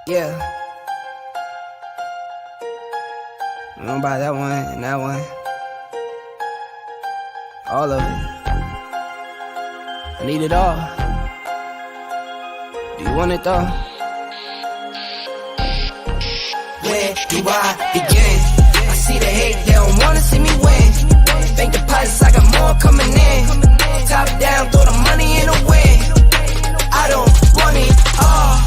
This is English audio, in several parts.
Yeah. I'm gonna buy that one and that one. All of it. I need it all. Do you want it though? Where do I begin? I see the hate, they don't wanna see me win. Bank deposits, I got more coming in. Top down, throw the money in the wind. I don't want it all.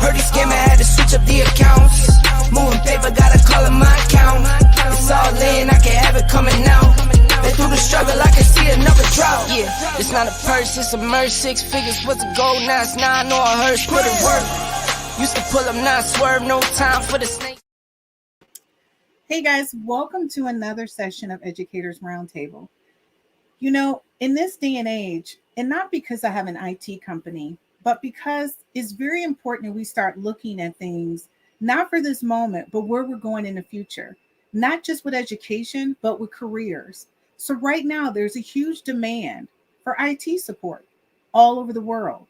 Heard he scammer, had to switch up the accounts. Moving paper, gotta call it my account. It's all in, I can have it coming out. Been through the struggle, I can see another drought. Yeah, it's not a purse, it's a merge. 6 figures was a goal, now it's 9 or a hearse. Put it work. Used to pull up, not swerve, no time for the snake. Hey guys, welcome to another session of Educators Roundtable. You know, in this day and age, and not because I have an IT company, but because it's very important that we start looking at things, not for this moment, but where we're going in the future, not just with education, but with careers. So right now, there's a huge demand for IT support all over the world.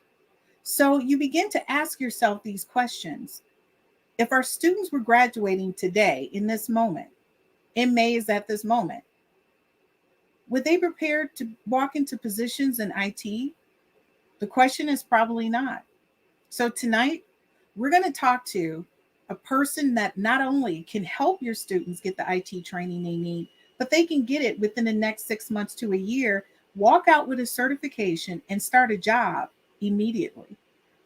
So you begin to ask yourself these questions. If our students were graduating today in this moment, in May is at this moment, would they prepared to walk into positions in IT? The question is probably not. So tonight, we're going to talk to a person that not only can help your students get the IT training they need, but they can get it within the next 6 months to a year, walk out with a certification and start a job immediately.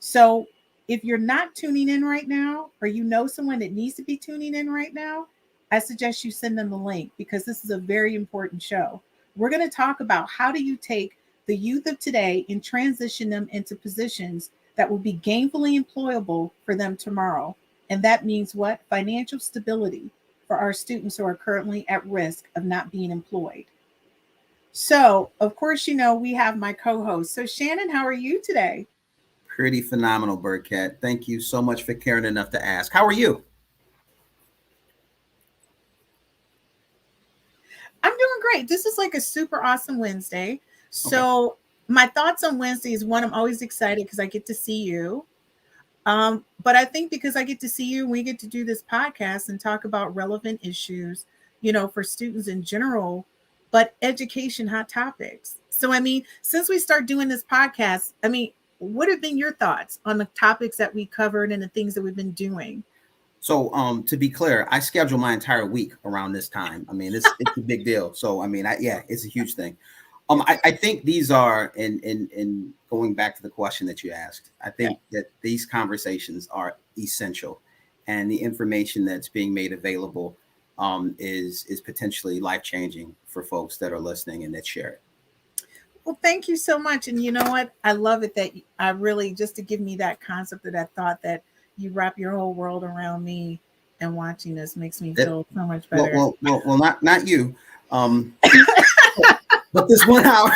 So if you're not tuning in right now, or you know someone that needs to be tuning in right now, I suggest you send them the link because this is a very important show. We're going to talk about how do you take the youth of today and transition them into positions that will be gainfully employable for them tomorrow. And that means what? Financial stability for our students who are currently at risk of not being employed. So, of course, you know, we have my co-host. So, Shannon, how are you today? Pretty phenomenal, Birdcat. Thank you so much for caring enough to ask. How are you? I'm doing great. This is like a super awesome Wednesday. Okay. So, my thoughts on Wednesday is one, I'm always excited because I get to see you. But I think because I get to see you, we get to do this podcast and talk about relevant issues, you know, for students in general, but education hot topics. So, I mean, since we start doing this podcast, I mean, what have been your thoughts on the topics that we covered and the things that we've been doing? So, to be clear, I schedule my entire week around this time. I mean, it's a big deal. So, I mean, yeah, it's a huge thing. I think these are in going back to the question that you asked. I think that these conversations are essential, and the information that's being made available is potentially life changing for folks that are listening and that share it. Well, thank you so much. And you know what? I love it that I really, just to give me that concept of that thought that you wrap your whole world around me and watching this makes me feel so much better. Well, not you. But this 1 hour.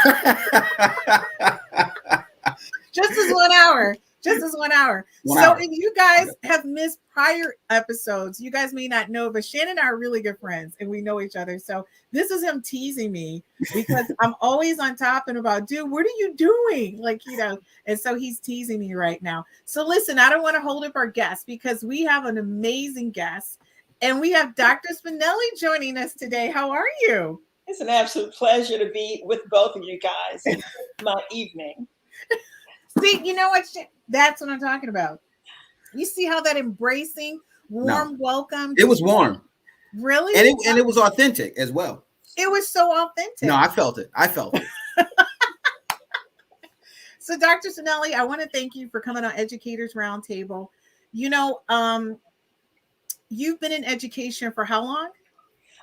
Just as 1 hour. Just as 1 hour. If you guys have missed prior episodes, you guys may not know, but Shannon and I are really good friends and we know each other. So this is him teasing me because I'm always on top and about, dude, what are you doing? Like, you know, and so he's teasing me right now. So listen, I don't want to hold up our guests because we have an amazing guest and we have Dr. Spinelli joining us today. How are you? It's an absolute pleasure to be with both of you guys in my evening. See, you know what? That's what I'm talking about. You see how that embracing, warm welcome. It was warm. Really? And it was authentic as well. It was so authentic. No, I felt it. So, Dr. Spinelli, I want to thank you for coming on Educators Roundtable. You know, you've been in education for how long?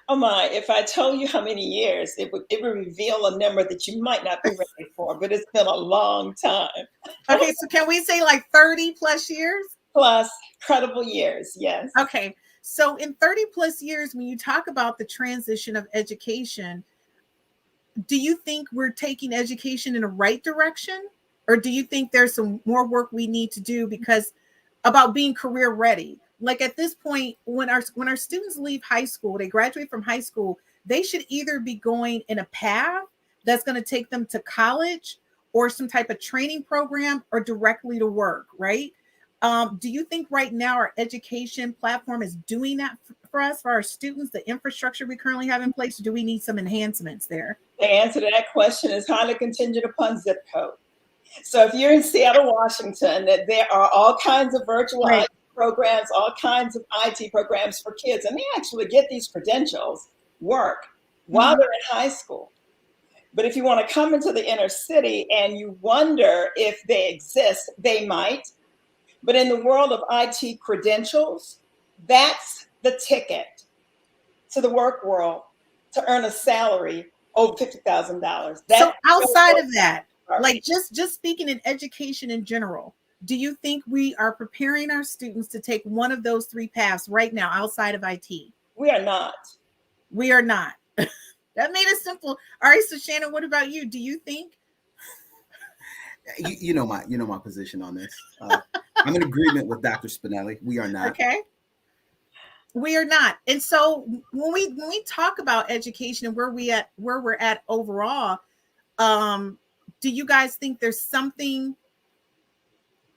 Oh my, if I told you how many years, it would reveal a number that you might not be ready for, but it's been a long time. Okay, so can we say like 30 plus years? Plus credible years, yes. Okay, so in 30 plus years, when you talk about the transition of education, do you think we're taking education in the right direction? Or do you think there's some more work we need to do because about being career ready? Like at this point, when our students leave high school, they graduate from high school, they should either be going in a path that's going to take them to college or some type of training program or directly to work, right? Do you think right now our education platform is doing that for us, for our students, the infrastructure we currently have in place? Or do we need some enhancements there? The answer to that question is highly contingent upon zip code. So if you're in Seattle, Washington, there are all kinds of virtual Right. IT programs, all kinds of IT programs for kids, and they actually get these credentials work while they're in high school. But if you want to come into the inner city and you wonder if they exist, they might. But in the world of IT credentials, that's the ticket to the work world to earn a salary over $50,000. So outside of that, like just speaking in education in general, do you think we are preparing our students to take one of those three paths right now outside of IT? We are not. We are not. That made it simple. All right, so Shannon, what about you? Do you think? You know my position on this. I'm in agreement with Dr. Spinelli. We are not. Okay. We are not. And so when we talk about education and where we're at overall, do you guys think there's something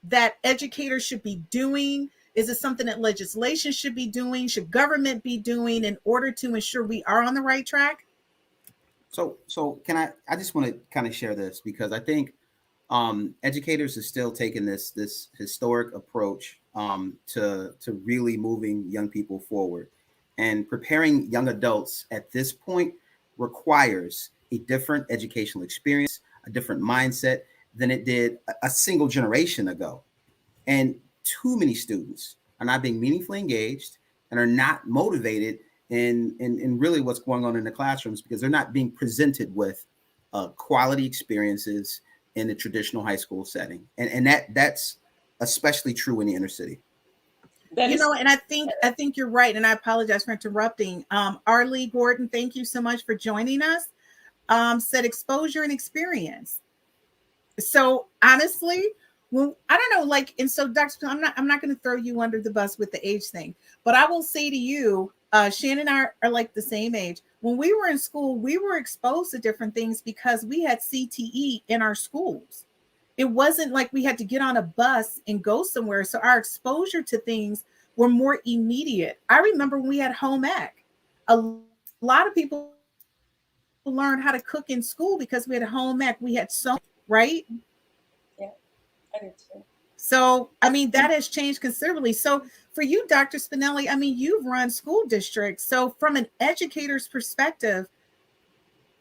that educators should be doing? Is it something that legislation should be doing? Should government be doing in order to ensure we are on the right track? So can I just want to kind of share this, because I think educators are still taking this historic approach to really moving young people forward, and preparing young adults at this point requires a different educational experience, a different mindset than it did a single generation ago. And too many students are not being meaningfully engaged and are not motivated in really what's going on in the classrooms, because they're not being presented with quality experiences in the traditional high school setting. And that's especially true in the inner city. And I think you're right. And I apologize for interrupting. Arlie Gordon, thank you so much for joining us. Said exposure and experience. So honestly, well, I don't know, like, and so Dr. I'm not going to throw you under the bus with the age thing, but I will say to you, Shannon and I are like the same age. When we were in school, we were exposed to different things because we had CTE in our schools. It wasn't like we had to get on a bus and go somewhere. So our exposure to things were more immediate. I remember when we had home ec. A lot of people learned how to cook in school because we had home ec. We had so, right? Yeah, I do too. So, I mean, that has changed considerably. So for you, Dr. Spinelli, I mean, you've run school districts. So from an educator's perspective,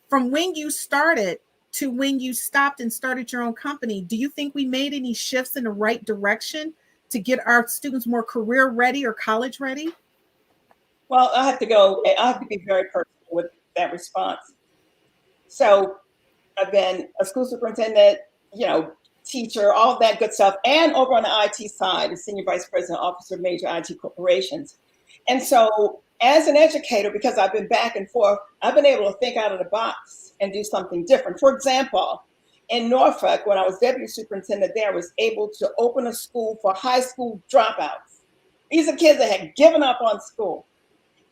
from when you started to when you stopped and started your own company, do you think we made any shifts in the right direction to get our students more career ready or college ready? Well, I have to be very personal with that response. So I've been a school superintendent, teacher, all of that good stuff. And over on the IT side, a senior vice president, officer of major IT corporations. And so as an educator, because I've been back and forth, I've been able to think out of the box and do something different. For example, in Norfolk, when I was deputy superintendent there, I was able to open a school for high school dropouts. These are kids that had given up on school,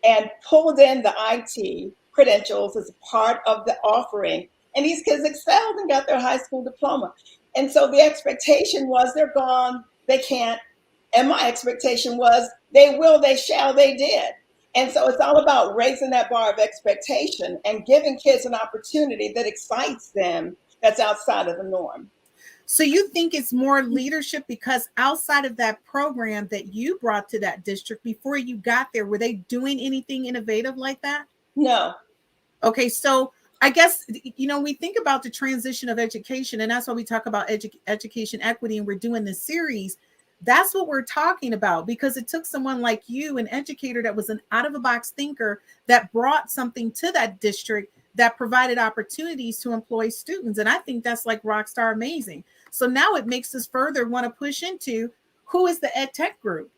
and pulled in the IT credentials as a part of the offering. And these kids excelled and got their high school diploma. And so the expectation was they're gone, they can't. And my expectation was they will, they shall, they did. And so it's all about raising that bar of expectation and giving kids an opportunity that excites them, that's outside of the norm. So you think it's more leadership, because outside of that program that you brought to that district before you got there, were they doing anything innovative like that? No. Okay, so I guess, we think about the transition of education, and that's why we talk about education equity, and we're doing this series. That's what we're talking about, because it took someone like you, an educator that was an out-of-the-box thinker, that brought something to that district that provided opportunities to employ students. And I think that's like rock star amazing. So now it makes us further want to push into, who is the ed tech group?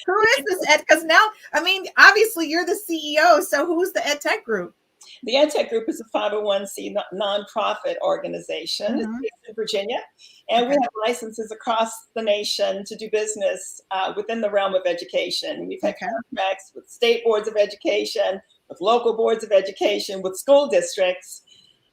Who is this ed? Because now, I mean, obviously you're the CEO. So who's the ed tech group? The Ed Tech Group is a 501c nonprofit organization. It's based in Virginia, and we have licenses across the nation to do business within the realm of education. We've had contracts with state boards of education, with local boards of education, with school districts.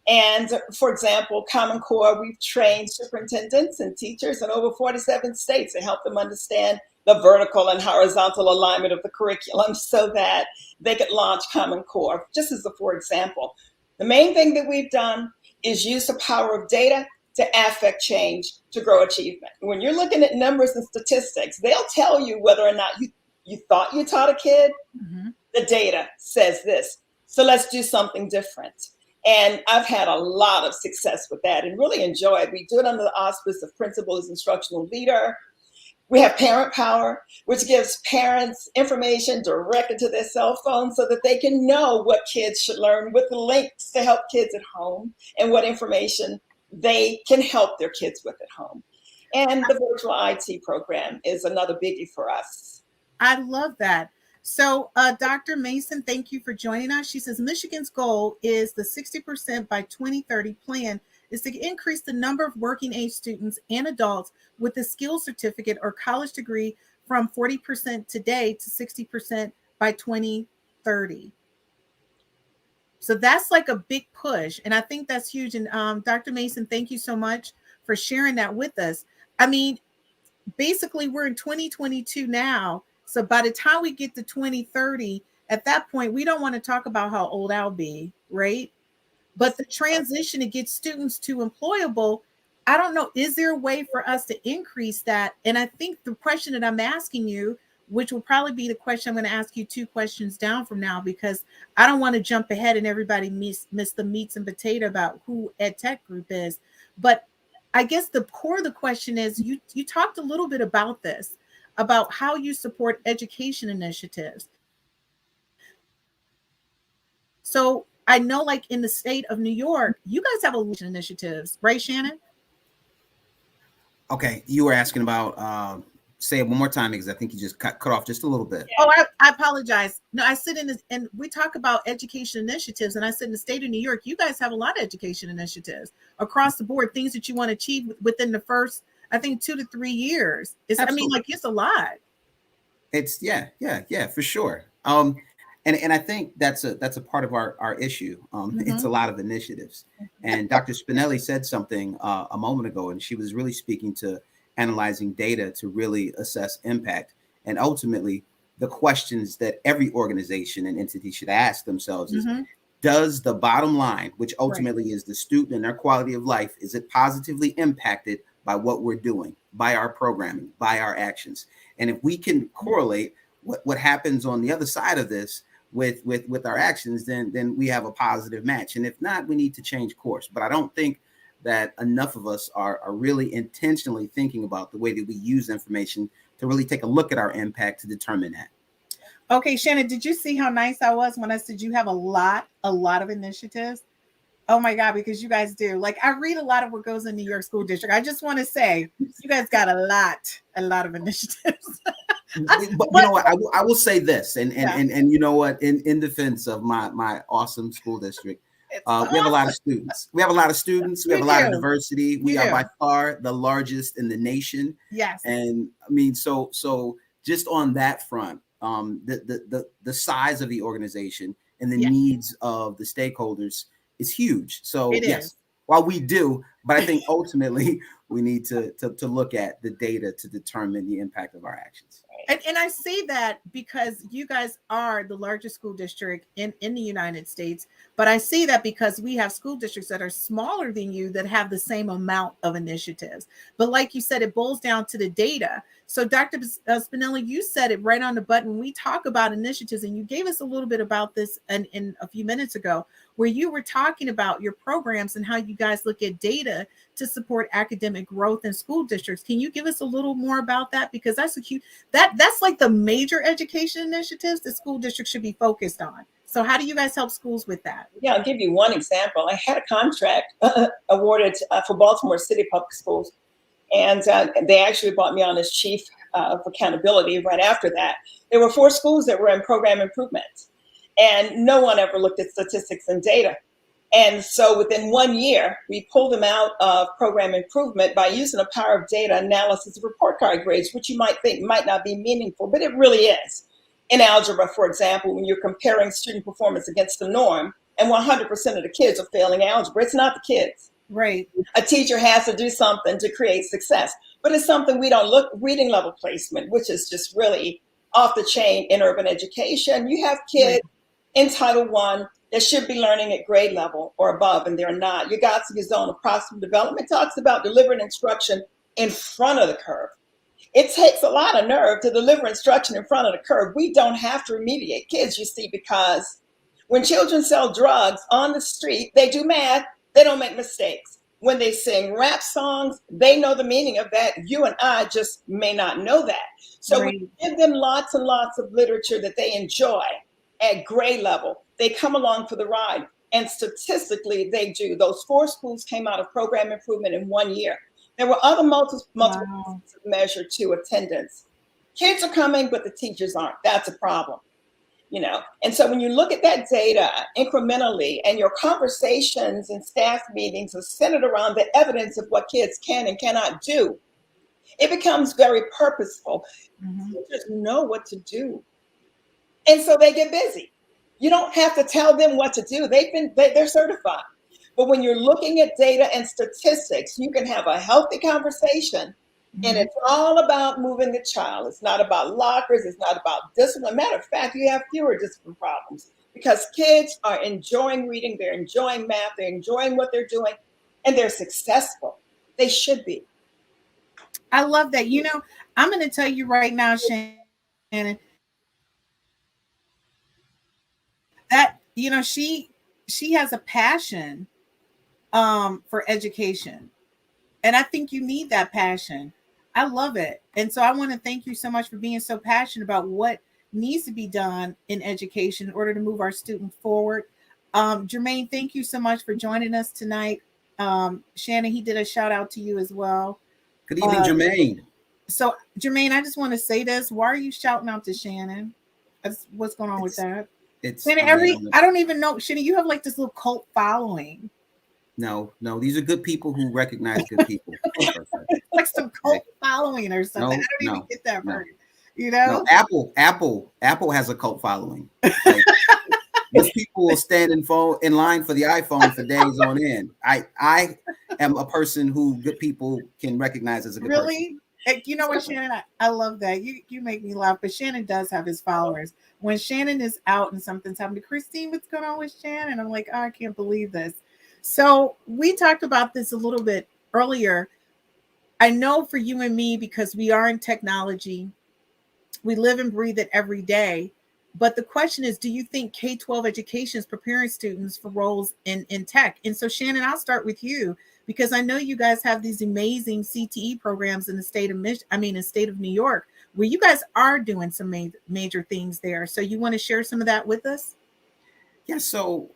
And for example, Common Core, we've trained superintendents and teachers in over 47 states to help them understand the vertical and horizontal alignment of the curriculum so that they could launch Common Core, just as a for example. The main thing that we've done is use the power of data to affect change to grow achievement. When you're looking at numbers and statistics, they'll tell you whether or not you thought you taught a kid. Mm-hmm. The data says this. So let's do something different. And I've had a lot of success with that and really enjoy it. We do it under the auspice of principal as instructional leader. We have Parent Power, which gives parents information directly to their cell phone so that they can know what kids should learn with the links to help kids at home and what information they can help their kids with at home. And the virtual IT program is another biggie for us. I love that. So Dr. Mason, thank you for joining us. She says Michigan's goal is the 60% by 2030 plan is to increase the number of working age students and adults with a skills certificate or college degree from 40% today to 60% by 2030. So that's like a big push. And I think that's huge. And Dr. Mason, thank you so much for sharing that with us. I mean, basically, we're in 2022 now. So by the time we get to 2030, at that point, we don't want to talk about how old I'll be, right? But the transition to get students to employable, I don't know, is there a way for us to increase that? And I think the question that I'm asking you, which will probably be the question I'm going to ask you 2 questions down from now, because I don't want to jump ahead and everybody miss the meats and potato about who Ed Tech Group is. But I guess the core of the question is, you talked a little bit about this, about how you support education initiatives. So I know, like in the state of New York, you guys have initiatives, right, Shannon? Okay, you were asking about, say it one more time, because I think you just cut off just a little bit. Oh, I apologize. No, I sit in this, and we talk about education initiatives, and I said in the state of New York, you guys have a lot of education initiatives across the board, things that you want to achieve within the first, I think, 2 to 3 years. It's, I mean, like, it's a lot. It's yeah, for sure. And I think that's a part of our issue. It's a lot of initiatives. And Dr. Spinelli said something a moment ago, and she was really speaking to analyzing data to really assess impact. And ultimately, the questions that every organization and entity should ask themselves is, does the bottom line, which ultimately is the student and their quality of life, is it positively impacted by what we're doing, by our programming, by our actions? And if we can correlate what happens on the other side of this with our actions, then we have a positive match. And if not, we need to change course. But I don't think that enough of us are really intentionally thinking about the way that we use information to really take a look at our impact to determine that. Okay, Shannon, did you see how nice I was when I said you have a lot of initiatives? Oh my God, because you guys do. Like, I read a lot of what goes in New York School District. I just want to say, you guys got a lot of initiatives. But you know what, I will say this, and you know what, in defense of my awesome school district, we have a lot of students. We have a lot of diversity. We are by far the largest in the nation. Yes. And I mean, so just on that front, the size of the organization and the needs of the stakeholders is huge. So yes, while we do, but I think ultimately we need to look at the data to determine the impact of our actions. And I say that because you guys are the largest school district in the United States, but I say that because we have school districts that are smaller than you that have the same amount of initiatives. But like you said, it boils down to the data. So Dr. Spinelli, you said it right on the button. We talk about initiatives, and you gave us a little bit about this in a few minutes ago, where you were talking about your programs and how you guys look at data to support academic growth in school districts. Can you give us a little more about that? Because that's like the major education initiatives that school districts should be focused on. So how do you guys help schools with that? Yeah, I'll give you one example. I had a contract awarded for Baltimore City Public Schools, and they actually brought me on as chief of accountability right after that. There were 4 schools that were in program improvement, and no one ever looked at statistics and data. And so within 1 year, we pulled them out of program improvement by using the power of data analysis of report card grades, which you might think might not be meaningful, but it really is. In algebra, for example, when you're comparing student performance against the norm, and 100% of the kids are failing algebra. It's not the kids. Right. A teacher has to do something to create success, but it's something we don't look. Reading level placement, which is just really off the chain in urban education. You have kids in Title I that should be learning at grade level or above, and they're not. Your Gothic zone of proximal development talks about delivering instruction in front of the curve. It takes a lot of nerve to deliver instruction in front of the curve. We don't have to remediate kids, you see, because when children sell drugs on the street, they do math, they don't make mistakes. When they sing rap songs, they know the meaning of that. You and I just may not know that. So we give them lots and lots of literature that they enjoy at grade level. They come along for the ride. And statistically, they do. Those 4 schools came out of program improvement in 1 year. There were other multiple measure to attendance. Kids are coming, but the teachers aren't. That's a problem. And so when you look at that data incrementally and your conversations and staff meetings are centered around the evidence of what kids can and cannot do, it becomes very purposeful. Teachers know what to do. And so they get busy. You don't have to tell them what to do. They're certified. But when you're looking at data and statistics, you can have a healthy conversation. And it's all about moving the child. It's not about lockers. It's not about discipline. Matter of fact, you have fewer discipline problems because kids are enjoying reading. They're enjoying math. They're enjoying what they're doing. And they're successful. They should be. I love that. I'm going to tell you right now, Shannon, that, she has a passion for education. And I think you need that passion. I love it. And so I want to thank you so much for being so passionate about what needs to be done in education in order to move our students forward. Jermaine, thank you so much for joining us tonight. Shannon, he did a shout out to you as well. Good evening, Jermaine. So, Jermaine, I just want to say this. Why are you shouting out to Shannon? What's going on with that? Shannon, I don't even know. Shannon, you have like this little cult following. No, these are good people who recognize good people. Like some cult following or something. I don't even get that part. No, Apple has a cult following. Like, these people will stand in line for the iPhone for days on end. I am a person who good people can recognize as a good person. You know what, Shannon? I love that. You make me laugh, but Shannon does have his followers. When Shannon is out and something's happening, Christine, what's going on with Shannon? I'm like, I can't believe this. So we talked about this a little bit earlier. I know for you and me, because we are in technology, we live and breathe it every day. But the question is, do you think K-12 education is preparing students for roles in tech? And so, Shannon, I'll start with you, because I know you guys have these amazing CTE programs in the state of New York, where you guys are doing some major things there. So you want to share some of that with us? Yeah, so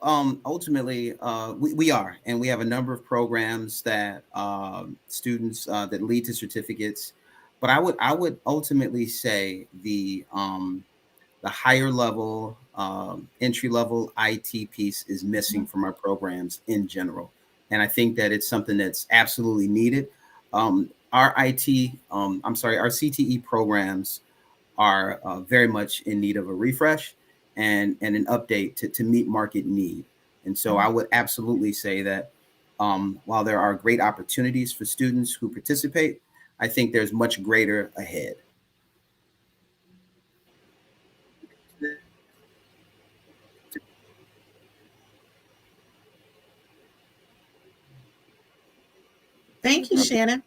ultimately, we are, and we have a number of programs that students that lead to certificates. But I would ultimately say the higher level, entry level IT piece is missing from our programs in general, and I think that it's something that's absolutely needed. Our CTE programs are very much in need of a refresh and an update to meet market need. And so I would absolutely say that while there are great opportunities for students who participate, I think there's much greater ahead. Thank you, Shannon.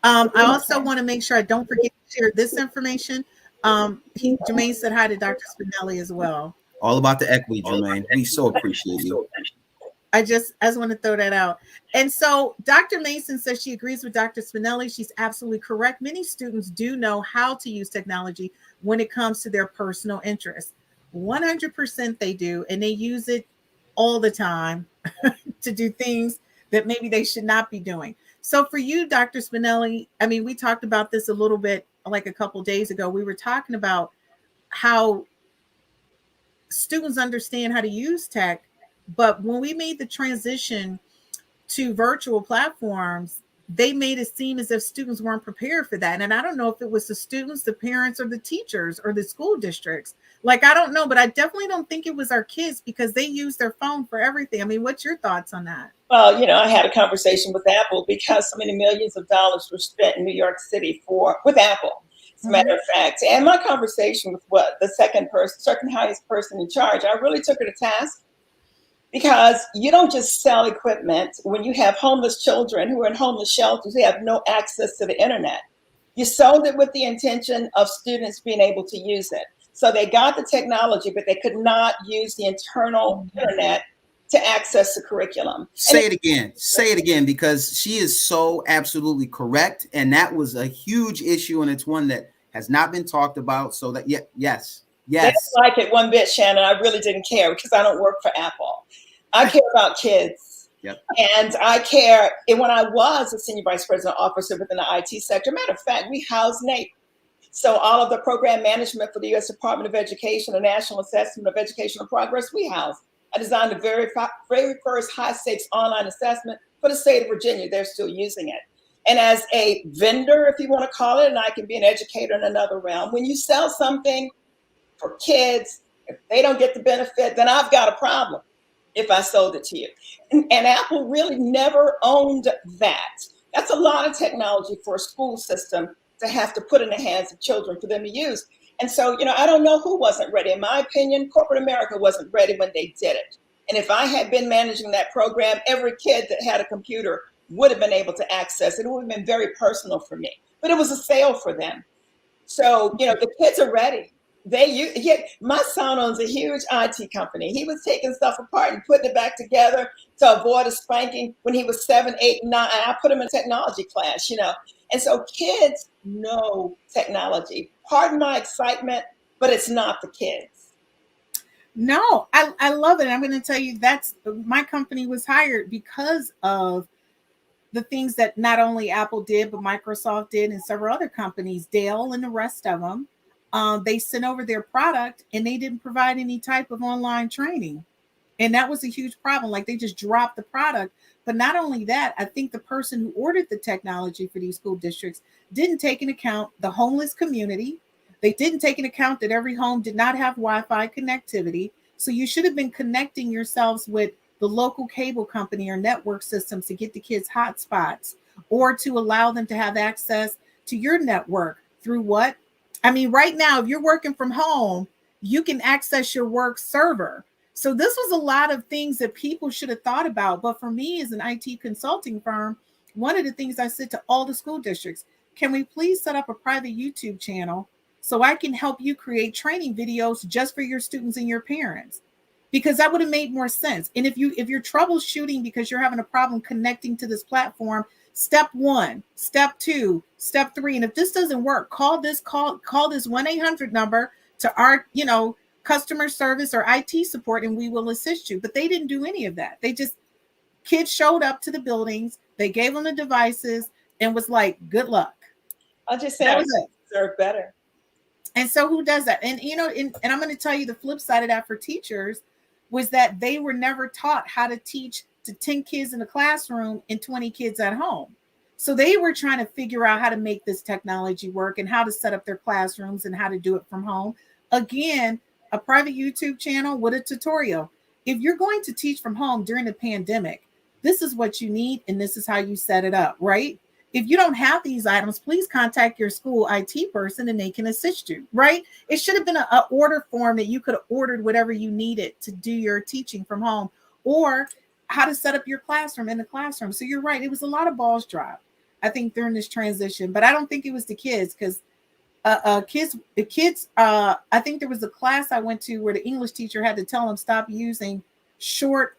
I also want to make sure I don't forget to share this information. Jermaine said hi to Dr. Spinelli as well. All about the equity, Jermaine. We so appreciate you. I just want to throw that out. And so Dr. Mason says she agrees with Dr. Spinelli. She's absolutely correct. Many students do know how to use technology when it comes to their personal interests. 100% they do, and they use it all the time to do things that maybe they should not be doing. So for you, Dr. Spinelli, I mean, we talked about this a little bit like a couple days ago. We were talking about how students understand how to use tech, but when we made the transition to virtual platforms, they made it seem as if students weren't prepared for that. And I don't know if it was the students, the parents, or the teachers, or the school districts. Like, I don't know, but I definitely don't think it was our kids, because they use their phone for everything. I mean, what's your thoughts on that? Well, I had a conversation with Apple because so many millions of dollars were spent in New York City with Apple, as a matter of fact. And my conversation with the second highest person in charge, I really took her to task, because you don't just sell equipment when you have homeless children who are in homeless shelters who have no access to the internet. You sold it with the intention of students being able to use it. So they got the technology, but they could not use the internal internet to access the curriculum. Say it again, because she is so absolutely correct. And that was a huge issue, and it's one that has not been talked about. So that, yes. They didn't like it one bit, Shannon. I really didn't care, because I don't work for Apple. I care about kids. Yep. And I care. And when I was a senior vice president officer within the IT sector, matter of fact, we housed NAEP. So all of the program management for the U.S. Department of Education, the National Assessment of Educational Progress, we housed. I designed the very first high-stakes online assessment for the state of Virginia. They're still using it. And as a vendor, if you want to call it, and I can be an educator in another realm, when you sell something for kids, if they don't get the benefit, then I've got a problem if I sold it to you. And Apple really never owned that. That's a lot of technology for a school system to have to put in the hands of children for them to use. And so, I don't know who wasn't ready. In my opinion, corporate America wasn't ready when they did it. And if I had been managing that program, every kid that had a computer would have been able to access it. It would have been very personal for me. But it was a sale for them. So, the kids are ready. My son owns a huge IT company. He was taking stuff apart and putting it back together to avoid a spanking when he was 7, 8, 9. And I put him in technology class, And so kids know technology. Pardon my excitement, but it's not the kids. No, I love it. I'm going to tell you, my company was hired because of the things that not only Apple did, but Microsoft did, and several other companies, Dell and the rest of them. They sent over their product and they didn't provide any type of online training. And that was a huge problem. Like, they just dropped the product. But not only that, I think the person who ordered the technology for these school districts didn't take into account the homeless community. They didn't take into account that every home did not have Wi-Fi connectivity. So you should have been connecting yourselves with the local cable company or network systems to get the kids hotspots, or to allow them to have access to your network through what? I mean, right now, if you're working from home, you can access your work server. So this was a lot of things that people should have thought about. But for me, as an IT consulting firm, one of the things I said to all the school districts, can we please set up a private YouTube channel so I can help you create training videos just for your students and your parents? Because that would have made more sense. And if you're troubleshooting because you're having a problem connecting to this platform, step 1, step 2, step 3. And if this doesn't work, call this 1-800 number to our, customer service or IT support, and we will assist you. But they didn't do any of that. Kids showed up to the buildings, they gave them the devices, and was like, good luck. I'll just say I deserve better. And so who does that? And, and I'm going to tell you the flip side of that for teachers was that they were never taught how to teach to 10 kids in the classroom and 20 kids at home. So they were trying to figure out how to make this technology work and how to set up their classrooms and how to do it from home. Again, a private YouTube channel with a tutorial. If you're going to teach from home during the pandemic, this is what you need, and this is how you set it up, right? If you don't have these items, please contact your school IT person and they can assist you, right? It should have been an order form that you could have ordered whatever you needed to do your teaching from home, or how to set up your classroom in the classroom. So you're right. It was a lot of balls dropped, I think, during this transition, but I don't think it was the kids, because I think there was a class I went to where the English teacher had to tell them stop using short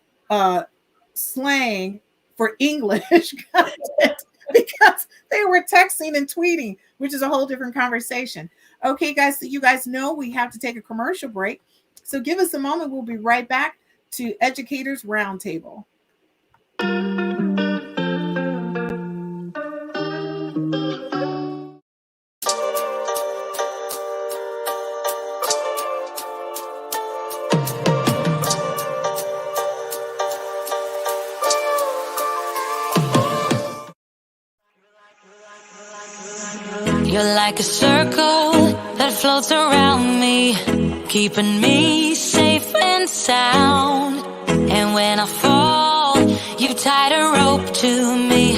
slang for English content because they were texting and tweeting, which is a whole different conversation. Okay, guys, so you guys know we have to take a commercial break. So give us a moment. We'll be right back to Educators Roundtable. You're like a circle that floats around me, keeping me safe and sound. And when I fall, you tied a rope to me.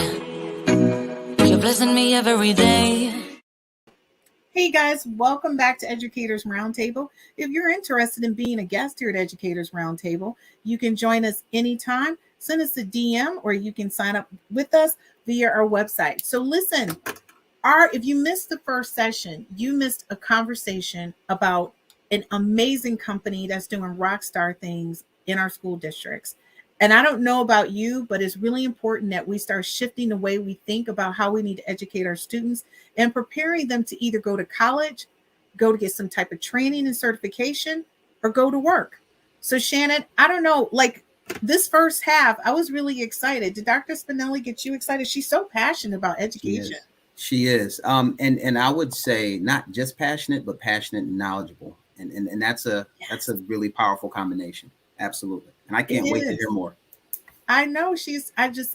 You're blessing me every day. Hey guys, welcome back to Educators Roundtable. If you're interested in being a guest here at Educators Roundtable, you can join us anytime. Send us a DM or you can sign up with us via our website. So listen, if you missed the first session, you missed a conversation about an amazing company that's doing rock star things in our school districts. And I don't know about you, but it's really important that we start shifting the way we think about how we need to educate our students and preparing them to either go to college, go to get some type of training and certification, or go to work. So Shannon, I don't know, like this first half, I was really excited. Did Dr. Spinelli get you excited? She's so passionate about education. She is. And I would say not just passionate, but passionate and knowledgeable. And that's a really powerful combination. Absolutely. And I can't wait to hear more. I know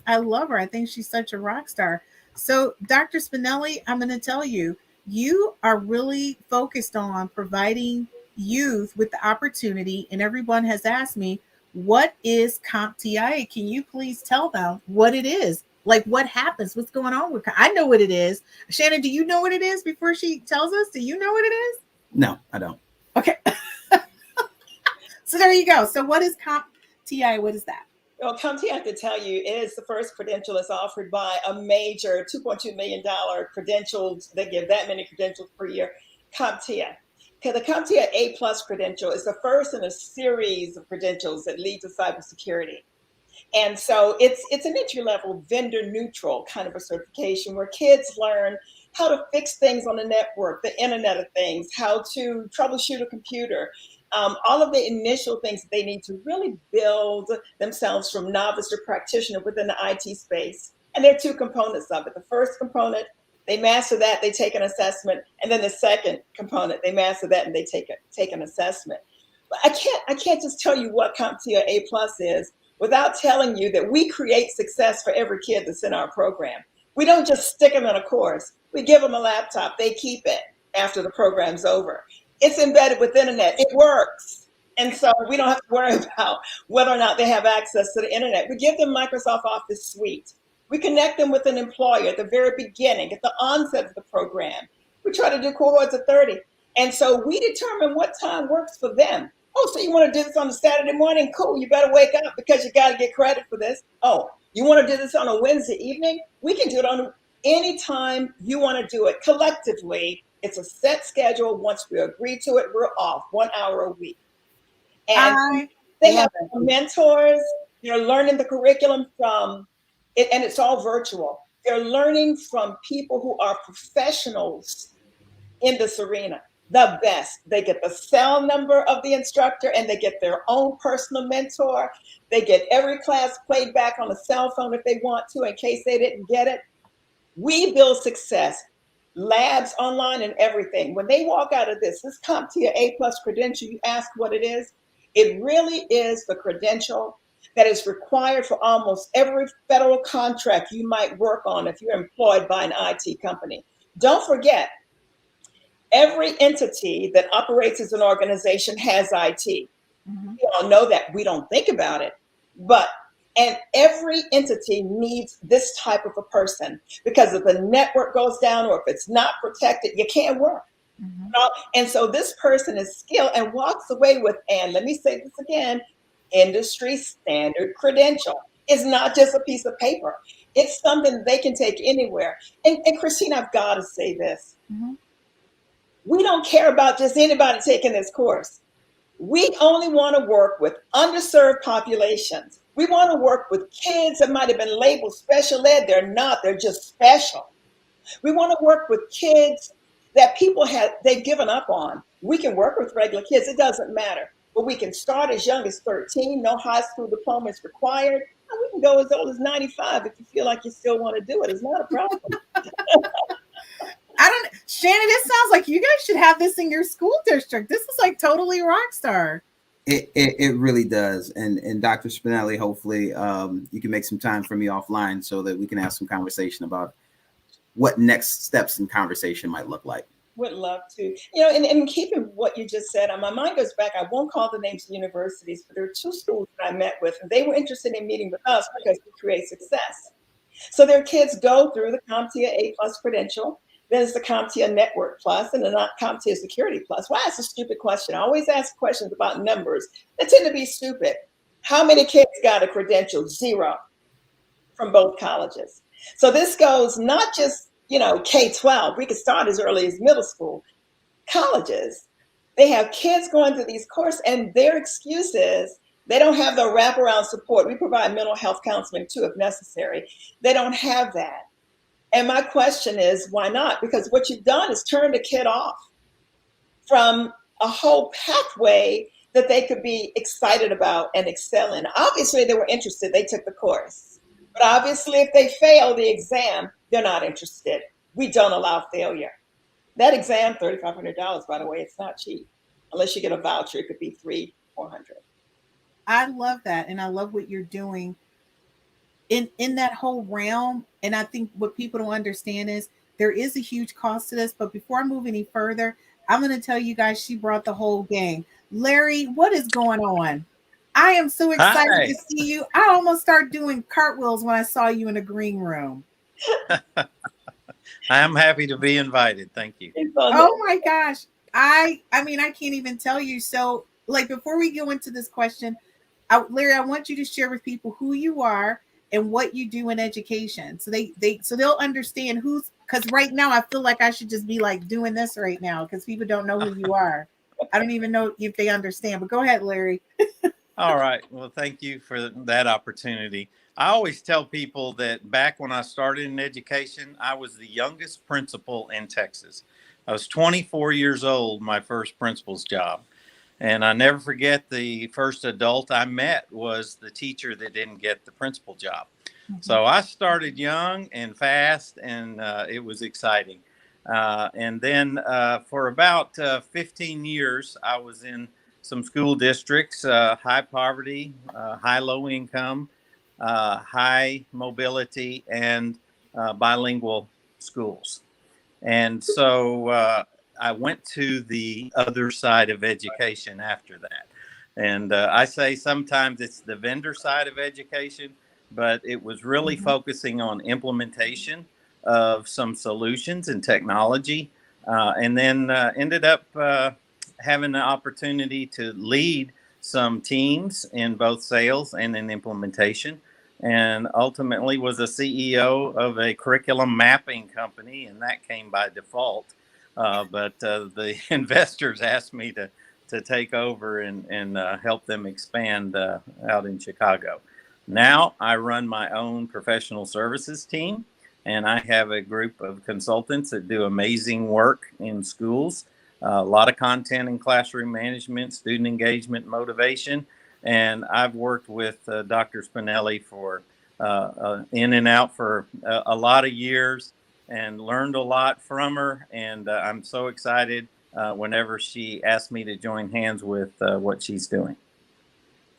I love her. I think she's such a rock star. So Dr. Spinelli, I'm going to tell you, you are really focused on providing youth with the opportunity. And everyone has asked me, what is CompTIA? Can you please tell them what it is? Like what happens? What's going on with I know what it is. Shannon, do you know what it is before she tells us? Do you know what it is? No, I don't. Okay. So there you go. So what is CompTIA? What is that? Well, CompTIA, I have to tell you, it is the first credential that's offered by a major $2.2 million credentials. They give that many credentials per year. CompTIA. Okay, the CompTIA A+ credential is the first in a series of credentials that lead to cybersecurity. And so it's an entry-level, vendor-neutral kind of a certification where kids learn how to fix things on the network, the Internet of Things, how to troubleshoot a computer, all of the initial things that they need to really build themselves from novice to practitioner within the IT space. And there are two components of it. The first component, they master that, they take an assessment. And then the second component, they master that and they take an assessment. But I can't just tell you what CompTIA A+ is without telling you that we create success for every kid that's in our program. We don't just stick them in a course. We give them a laptop. They keep it after the program's over. It's embedded with internet. It works. And so we don't have to worry about whether or not they have access to the internet. We give them Microsoft Office Suite. We connect them with an employer at the very beginning, at the onset of the program. We try to do cohorts of 30. And so we determine what time works for them. Oh, so you want to do this on a Saturday morning? Cool, you better wake up because you got to get credit for this. Oh, you want to do this on a Wednesday evening? We can do it on any time you want to do it collectively. It's a set schedule. Once we agree to it, we're off 1 hour a week. And they have mentors. They're learning the curriculum from it, and it's all virtual. They're learning from people who are professionals in this arena. The best. They get the cell number of the instructor and they get their own personal mentor. They get every class played back on a cell phone if they want to, in case they didn't get it. We build success, labs online and everything. When they walk out of this CompTIA A+ credential, you ask what it is. It really is the credential that is required for almost every federal contract you might work on if you're employed by an IT company. Don't forget, every entity that operates as an organization has IT. Mm-hmm. We all know that. We don't think about it. And every entity needs this type of a person because if the network goes down or if it's not protected, you can't work. Mm-hmm. And so this person is skilled and walks away with, and let me say this again, industry standard credential. It's not just a piece of paper. It's something they can take anywhere. And Christine, I've got to say this. Mm-hmm. We don't care about just anybody taking this course. We only want to work with underserved populations. We want to work with kids that might have been labeled special ed. They're not, they're just special. We want to work with kids that they've given up on. We can work with regular kids, it doesn't matter. But we can start as young as 13, no high school diploma is required. And we can go as old as 95 if you feel like you still want to do it. It's not a problem. Shannon, it sounds like you guys should have this in your school district. This is like totally rock star. It really does. And Dr. Spinelli, hopefully you can make some time for me offline so that we can have some conversation about it. what next steps in conversation might look like. Would love to. You know, and keeping what you just said, my mind goes back. I won't call the names of universities, but there are two schools that I met with, and they were interested in meeting with us because we create success. So their kids go through the CompTIA A+ credential. There's the CompTIA Network Plus and the CompTIA Security Plus. Why? It's a stupid question. I always ask questions about numbers that tend to be stupid. How many kids got a credential? 0 from both colleges. So this goes not just, you know, K-12. We could start as early as middle school. Colleges, they have kids going through these courses, and their excuse is they don't have the wraparound support. We provide mental health counseling too, if necessary. They don't have that. And my question is, why not? Because what you've done is turned a kid off from a whole pathway that they could be excited about and excel in. Obviously, they were interested. They took the course. But obviously, if they fail the exam, they're not interested. We don't allow failure. That exam, $3,500, by the way, it's not cheap. Unless you get a voucher, it could be $300, $400. I love that. And I love what you're doing in that whole realm. And I think what people don't understand is there is a huge cost to this. But before I move any further, I'm going to tell you guys she brought the whole gang. Larry, what is going on? I am so excited Hi. to see you. I almost started doing cartwheels when I saw you in the green room. I'm happy to be invited. Thank you. Oh my gosh. I mean, I can't even tell you. So, like, before we go into this question, Larry, I want you to share with people who you are and what you do in education. So they'll understand who's, because right now I feel like I should just be like doing this right now because people don't know who you are. I don't even know if they understand, but go ahead, Larry. All right. Well, thank you for that opportunity. I always tell people that back when I started in education, I was the youngest principal in Texas. I was 24 years old, my first principal's job. And I never forget the first adult I met was the teacher that didn't get the principal job. Mm-hmm. So I started young and fast, and it was exciting. And then for about 15 years, I was in some school districts, high poverty, high low income, high mobility, and bilingual schools. And so I went to the other side of education after that. And I say sometimes it's the vendor side of education, but it was really focusing on implementation of some solutions and technology, and then ended up having the opportunity to lead some teams in both sales and in implementation, and ultimately was a CEO of a curriculum mapping company, and that came by default. But the investors asked me to take over and help them expand out in Chicago. Now I run my own professional services team, and I have a group of consultants that do amazing work in schools. A lot of content in classroom management, student engagement, motivation. And I've worked with Dr. Spinelli for in and out for a lot of years and learned a lot from her. And I'm so excited whenever she asks me to join hands with what she's doing.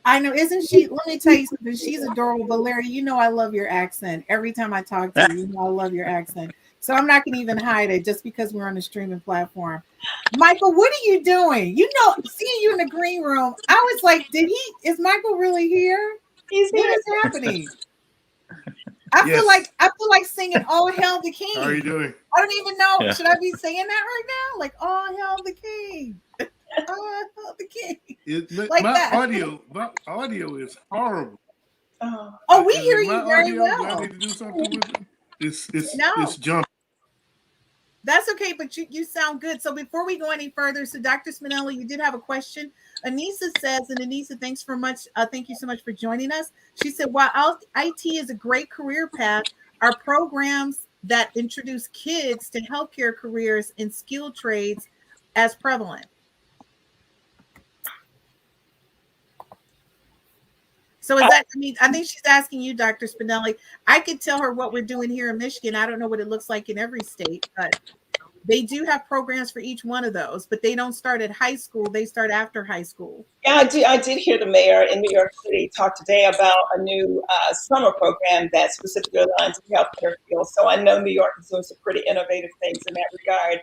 I know, isn't she? Let me tell you something. She's adorable. But Larry, you know I love your accent. Every time I talk to you, you know I love your accent. So I'm not going to even hide it just because we're on a streaming platform. Michael, what are you doing? You know, seeing you in the green room, I was like, is Michael really here? He's here. What is happening? I feel like singing "Oh Hail the King." How are you doing? I don't even know. Yeah. Should I be saying that right now? Like, "Oh Hail the King." Oh, the king. Like my audio is horrible. Oh, we hear you very well. I need to do something with it. It's jumping. That's okay, but you sound good. So before we go any further, so Dr. Spinelli, you did have a question. Anissa says, and Anissa, thanks for much. Thank you so much for joining us. She said, while IT is a great career path, are programs that introduce kids to healthcare careers in skilled trades as prevalent? So is that, I mean, I think she's asking you, Dr. Spinelli. I could tell her what we're doing here in Michigan. I don't know what it looks like in every state, but They do have programs for each one of those, but they don't start at high school. They start after high school. Yeah, I did hear the mayor in New York City talk today about a new summer program that specifically aligns with the healthcare field. So I know New York is doing some pretty innovative things in that regard.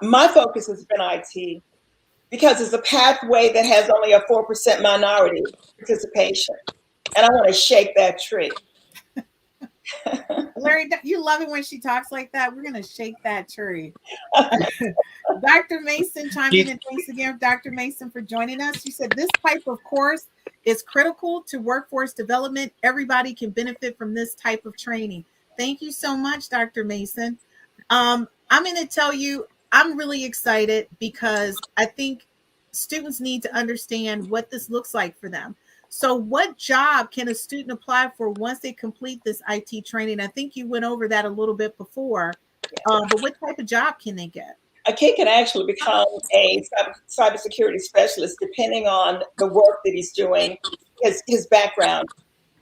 My focus has been IT because it's a pathway that has only a 4% minority participation. And I want to shake that tree. Larry, you love it when she talks like that. We're going to shake that tree. Dr. Mason chimed in, and thanks again, Dr. Mason, for joining us. You said this type of course is critical to workforce development. Everybody can benefit from this type of training. Thank you so much, Dr. Mason. I'm going to tell you, I'm really excited because I think students need to understand what this looks like for them. So what job can a student apply for once they complete this IT training? I think you went over that a little bit before, but what type of job can they get? A kid can actually become a cybersecurity specialist depending on the work that he's doing, his background.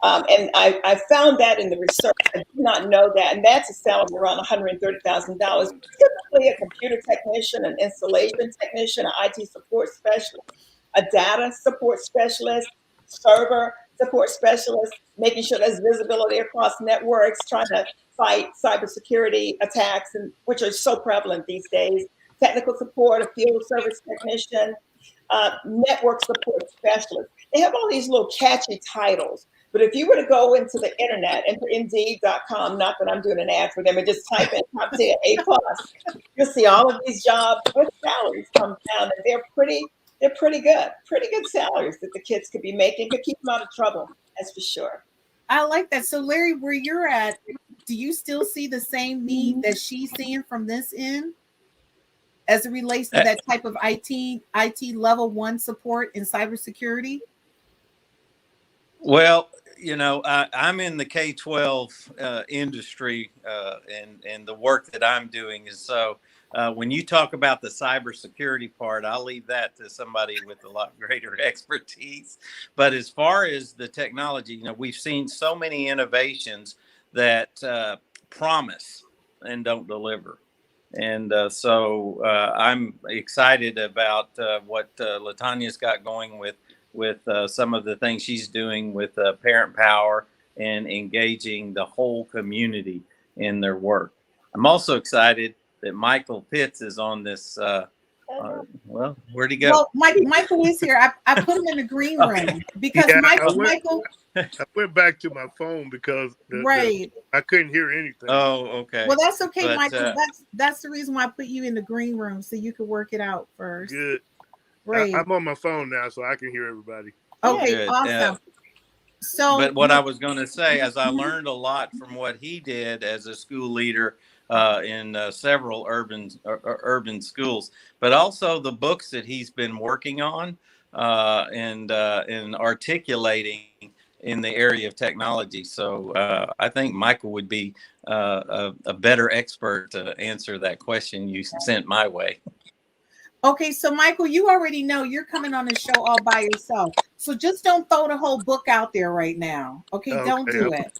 And I found that in the research. I did not know that. And that's a salary around $130,000. Typically a computer technician, an installation technician, an IT support specialist, a data support specialist, server support specialist, making sure there's visibility across networks, trying to fight cybersecurity attacks, which are so prevalent these days. Technical support, a field service technician, network support specialist. They have all these little catchy titles. But if you were to go into the internet, enter Indeed.com, not that I'm doing an ad for them, and just type in top 10 A+, you'll see all of these jobs with salaries come down, and they're pretty good salaries that the kids could be making, could keep them out of trouble, that's for sure. I like that. So Larry, where you're at, do you still see the same need that she's seeing from this end as it relates to that type of IT level 1 support in cybersecurity? Well, you know, I'm in the K-12 industry, and the work that I'm doing is so. When you talk about the cybersecurity part, I'll leave that to somebody with a lot greater expertise. But as far as the technology, you know, we've seen so many innovations that promise and don't deliver. And so I'm excited about what LaTanya's got going with some of the things she's doing with Parent Power and engaging the whole community in their work. I'm also excited that Michael Pitts is on this. Well, where'd he go? Well, Michael is here. I put him in the green room because Michael. I went back to my phone because I couldn't hear anything. Oh, okay. Well, that's okay, but, Michael. That's the reason why I put you in the green room so you could work it out first. Good. Right. I'm on my phone now, so I can hear everybody. Okay, good. awesome. So, but what I was going to say, as I learned a lot from what he did as a school leader in several urban schools, but also the books that he's been working on and articulating in the area of technology. So I think Michael would be a better expert to answer that question you sent my way. Okay, so Michael, you already know you're coming on the show all by yourself. So just don't throw the whole book out there right now. Okay, don't do it.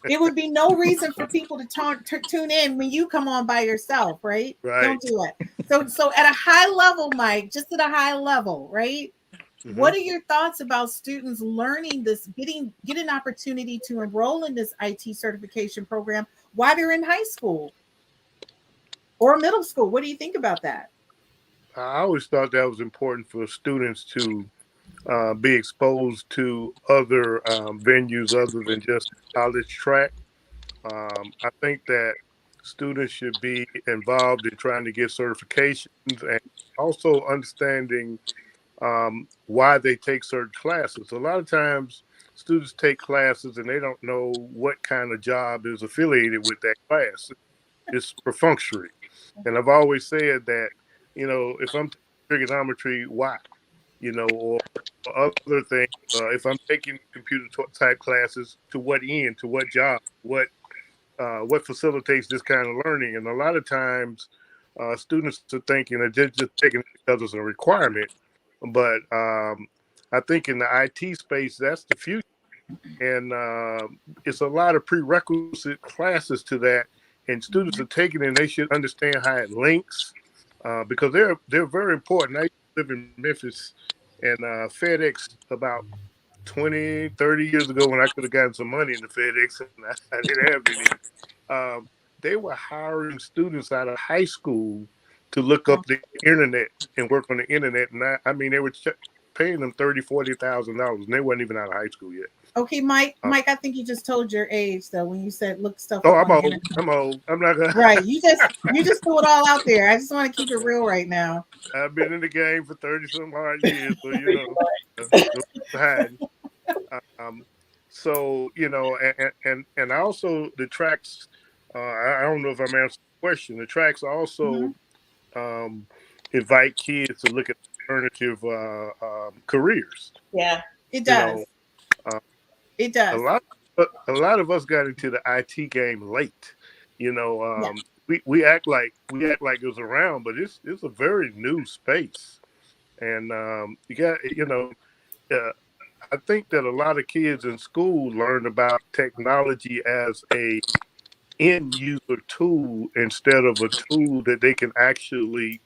It would be no reason for people to tune in when you come on by yourself, right? Don't do it. So at a high level, Mike, just at a high level, right? Mm-hmm. What are your thoughts about students learning this, get an opportunity to enroll in this IT certification program while they're in high school or middle school? What do you think about that? I always thought that was important for students to be exposed to other venues other than just college track. I think that students should be involved in trying to get certifications and also understanding why they take certain classes. A lot of times students take classes and they don't know what kind of job is affiliated with that class. It's perfunctory. And I've always said that, you know, if I'm taking trigonometry, why? You know, or other things. If I'm taking computer type classes, to what end, to what job, what facilitates this kind of learning? And a lot of times, students are thinking that just taking it because it's a requirement. But I think in the IT space, that's the future, and it's a lot of prerequisite classes to that. and students are taking it, and they should understand how it links, because they're very important. I used to live in Memphis, and FedEx about 20, 30 years ago, when I could have gotten some money in the FedEx, and I didn't have any. They were hiring students out of high school to look up the internet and work on the internet. And I mean, they were paying them $30,000-$40,000, and they weren't even out of high school yet. Okay, Mike, I think you just told your age though when you said look stuff Oh, up I'm on old. the internet. I'm old. I'm not gonna. Right. You just threw it all out there. I just want to keep it real right now. I've been in the game for 30-some hard years, so you know. So you know, and also the tracks. I don't know if I'm answering the question. The tracks also invite kids to look at alternative careers. Yeah, it does. It does. A lot of us got into the IT game late. You know, we act like it was around, but it's a very new space, and you got I think that a lot of kids in school learn about technology as a end user tool instead of a tool that they can actually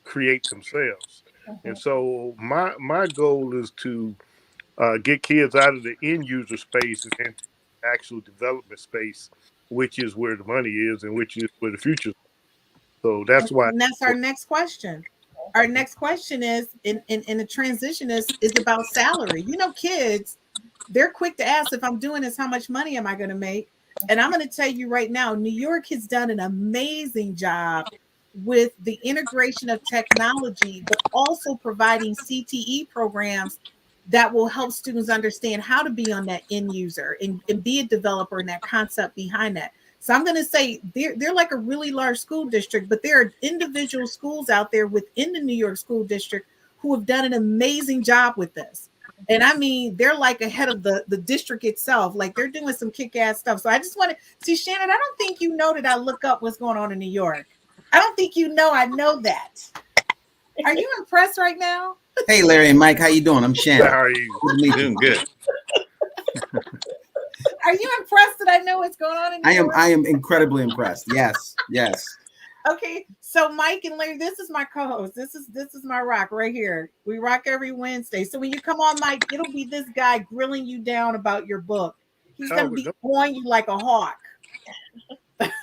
create themselves. And so my goal is to get kids out of the end user space and into actual development space, which is where the money is and which is where the future is. So that's why. And that's our next question. Our next question is in the transition is about salary. You know, kids, they're quick to ask, if I'm doing this, how much money am I going to make? And I'm going to tell you right now, New York has done an amazing job with the integration of technology, but also providing CTE programs that will help students understand how to be on that end user and be a developer and that concept behind that. So I'm going to say they're like a really large school district, but there are individual schools out there within the New York school district who have done an amazing job with this. And I mean, they're like ahead of the district itself. Like they're doing some kick-ass stuff. So I just want to see, Shannon, I don't think you know that I look up what's going on in New York. I don't think you know I know that. Are you impressed right now? Hey, Larry and Mike, how you doing? I'm Shannon. How are you? Doing good. Are you impressed that I know what's going on in New York? I am incredibly impressed. Yes. Okay, so Mike and Larry, this is my co-host. This is my rock right here. We rock every Wednesday. So when you come on, Mike, it'll be this guy grilling you down about your book. He's gonna be on you like a hawk.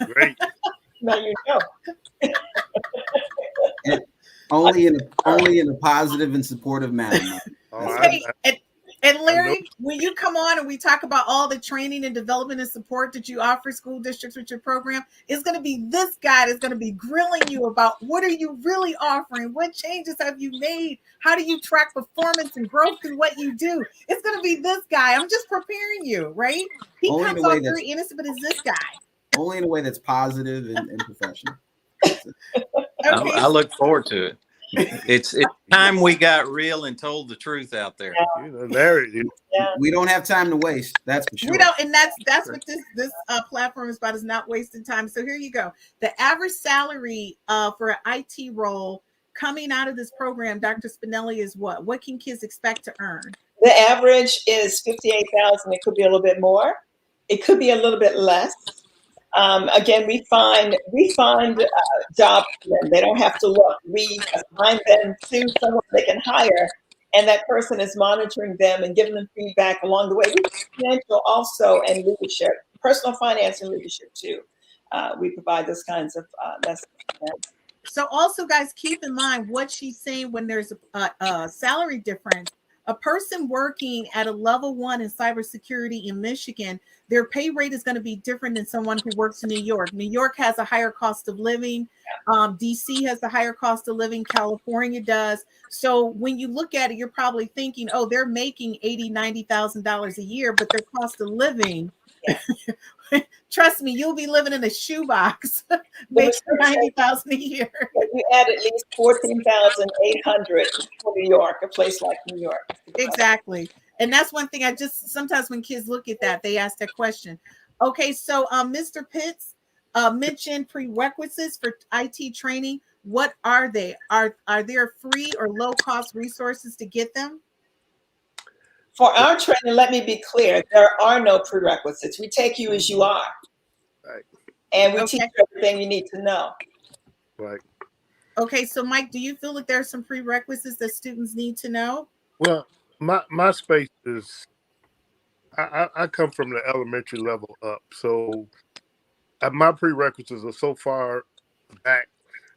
Great. Now you know. Only in a positive and supportive manner. And Larry, when you come on and we talk about all the training and development and support that you offer school districts with your program, it's going to be this guy that's going to be grilling you about what are you really offering? What changes have you made? How do you track performance and growth through what you do? It's going to be this guy. I'm just preparing you, right? He comes off very innocent, but it's this guy. Only in a way that's positive and professional. Okay. I look forward to it. It's time we got real and told the truth out there. You know, Larry, We don't have time to waste. That's for sure. We don't, and that's what this platform is about, is not wasting time. So here you go. The average salary for an IT role coming out of this program, Dr. Spinelli, is what? What can kids expect to earn? The average is $58,000. It could be a little bit more. It could be a little bit less. Again, we find jobs for them. They don't have to look. We assign them to someone they can hire, and that person is monitoring them and giving them feedback along the way. We do financial also and leadership, personal finance and leadership too. We provide those kinds of lessons. So also, guys, keep in mind what she's saying when there's a salary difference. A person working at a level 1 in cybersecurity in Michigan, their pay rate is going to be different than someone who works in New York. New York has a higher cost of living. DC has a higher cost of living. California does. So when you look at it, you're probably thinking, oh, they're making $80,000, $90,000 a year, but their cost of living, trust me, you'll be living in a shoebox, making $90,000 a year. You add at least $14,800 for New York, a place like New York. Exactly. And that's one thing sometimes when kids look at that, they ask that question. Okay, so Mr. Pitts mentioned prerequisites for IT training. What are they? Are there free or low cost resources to get them? For our training, let me be clear, there are no prerequisites. We take you as you are. Right. and we teach Okay. you everything you need to know. Right. Okay. So, Mike, do you feel that there are some prerequisites that students need to know? Well, my space is I come from the elementary level up, so my prerequisites are so far back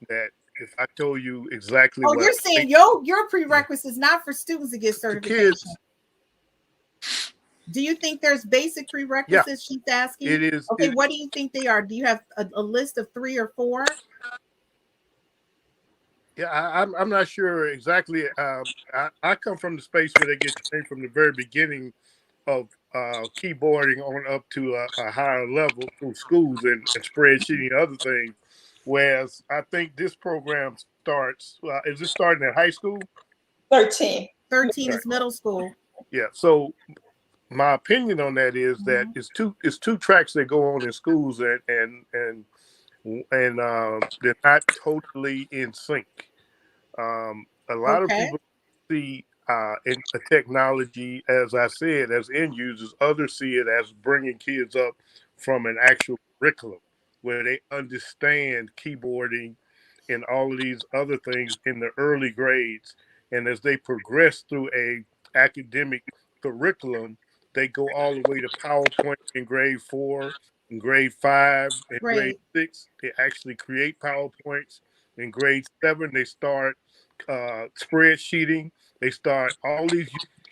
that if I told you exactly Oh, what you're I saying think your prerequisites not for students to get the certification. kids, Do you think there's basic yeah, prerequisites she's asking? it is. Okay, what do you think they are? Do you have a list of 3 or 4? Yeah, I'm not sure exactly. I come from the space where they get trained from the very beginning of keyboarding on up to a higher level through schools and spreadsheeting and other things. Whereas I think this program starts. Is it starting at high school? 13. 13 Okay. is middle school. Yeah. So my opinion on that is that Mhm. it's two tracks that go on in schools and they're not totally in sync. A lot of Okay, people see in the technology, as I said, as end users. Others see it as bringing kids up from an actual curriculum where they understand keyboarding and all of these other things in the early grades. And as they progress through a academic curriculum, they go all the way to PowerPoint in grade 4, in grade 5, and grade great. 6. They actually create PowerPoints. In grade 7, they start spreadsheeting. They start all these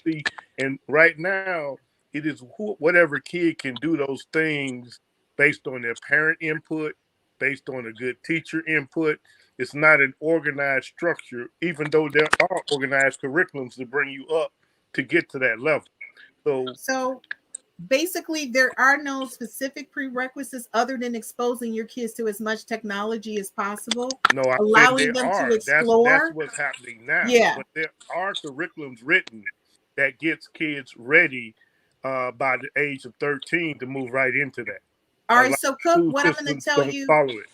UC, and right now it is whatever kid can do those things based on their parent input, based on a good teacher input. It's not an organized structure, even though there are organized curriculums to bring you up to get to that level. So So basically, there are no specific prerequisites other than exposing your kids to as much technology as possible, no, I'm saying allowing there them to are. That's explore. what's happening now. Yeah. But there are curriculums written that gets kids ready by the age of 13 to move right into that. All A right. lot So, of Cook, school what I'm going to systems tell don't you. follow it.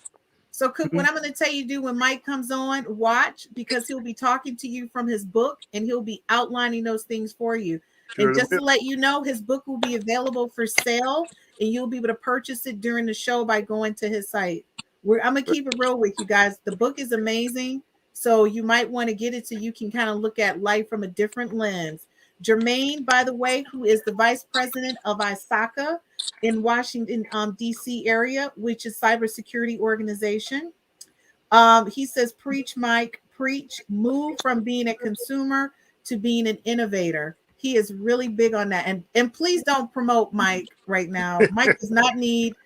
So, Cook, what Mhm. I'm going to tell you do when Mike comes on, watch because he'll be talking to you from his book and he'll be outlining those things for you. And Surely just will. to let you know, his book will be available for sale and you'll be able to purchase it during the show by going to his site. I'm going to keep it real with you guys. The book is amazing. So, you might want to get it so you can kind of look at life from a different lens. Jermaine, by the way, who is the vice president of ISACA in Washington, D.C. area, which is cybersecurity organization. He says, preach, Mike, preach, move from being a consumer to being an innovator. He is really big on that. And please don't promote Mike right now. Mike does not need,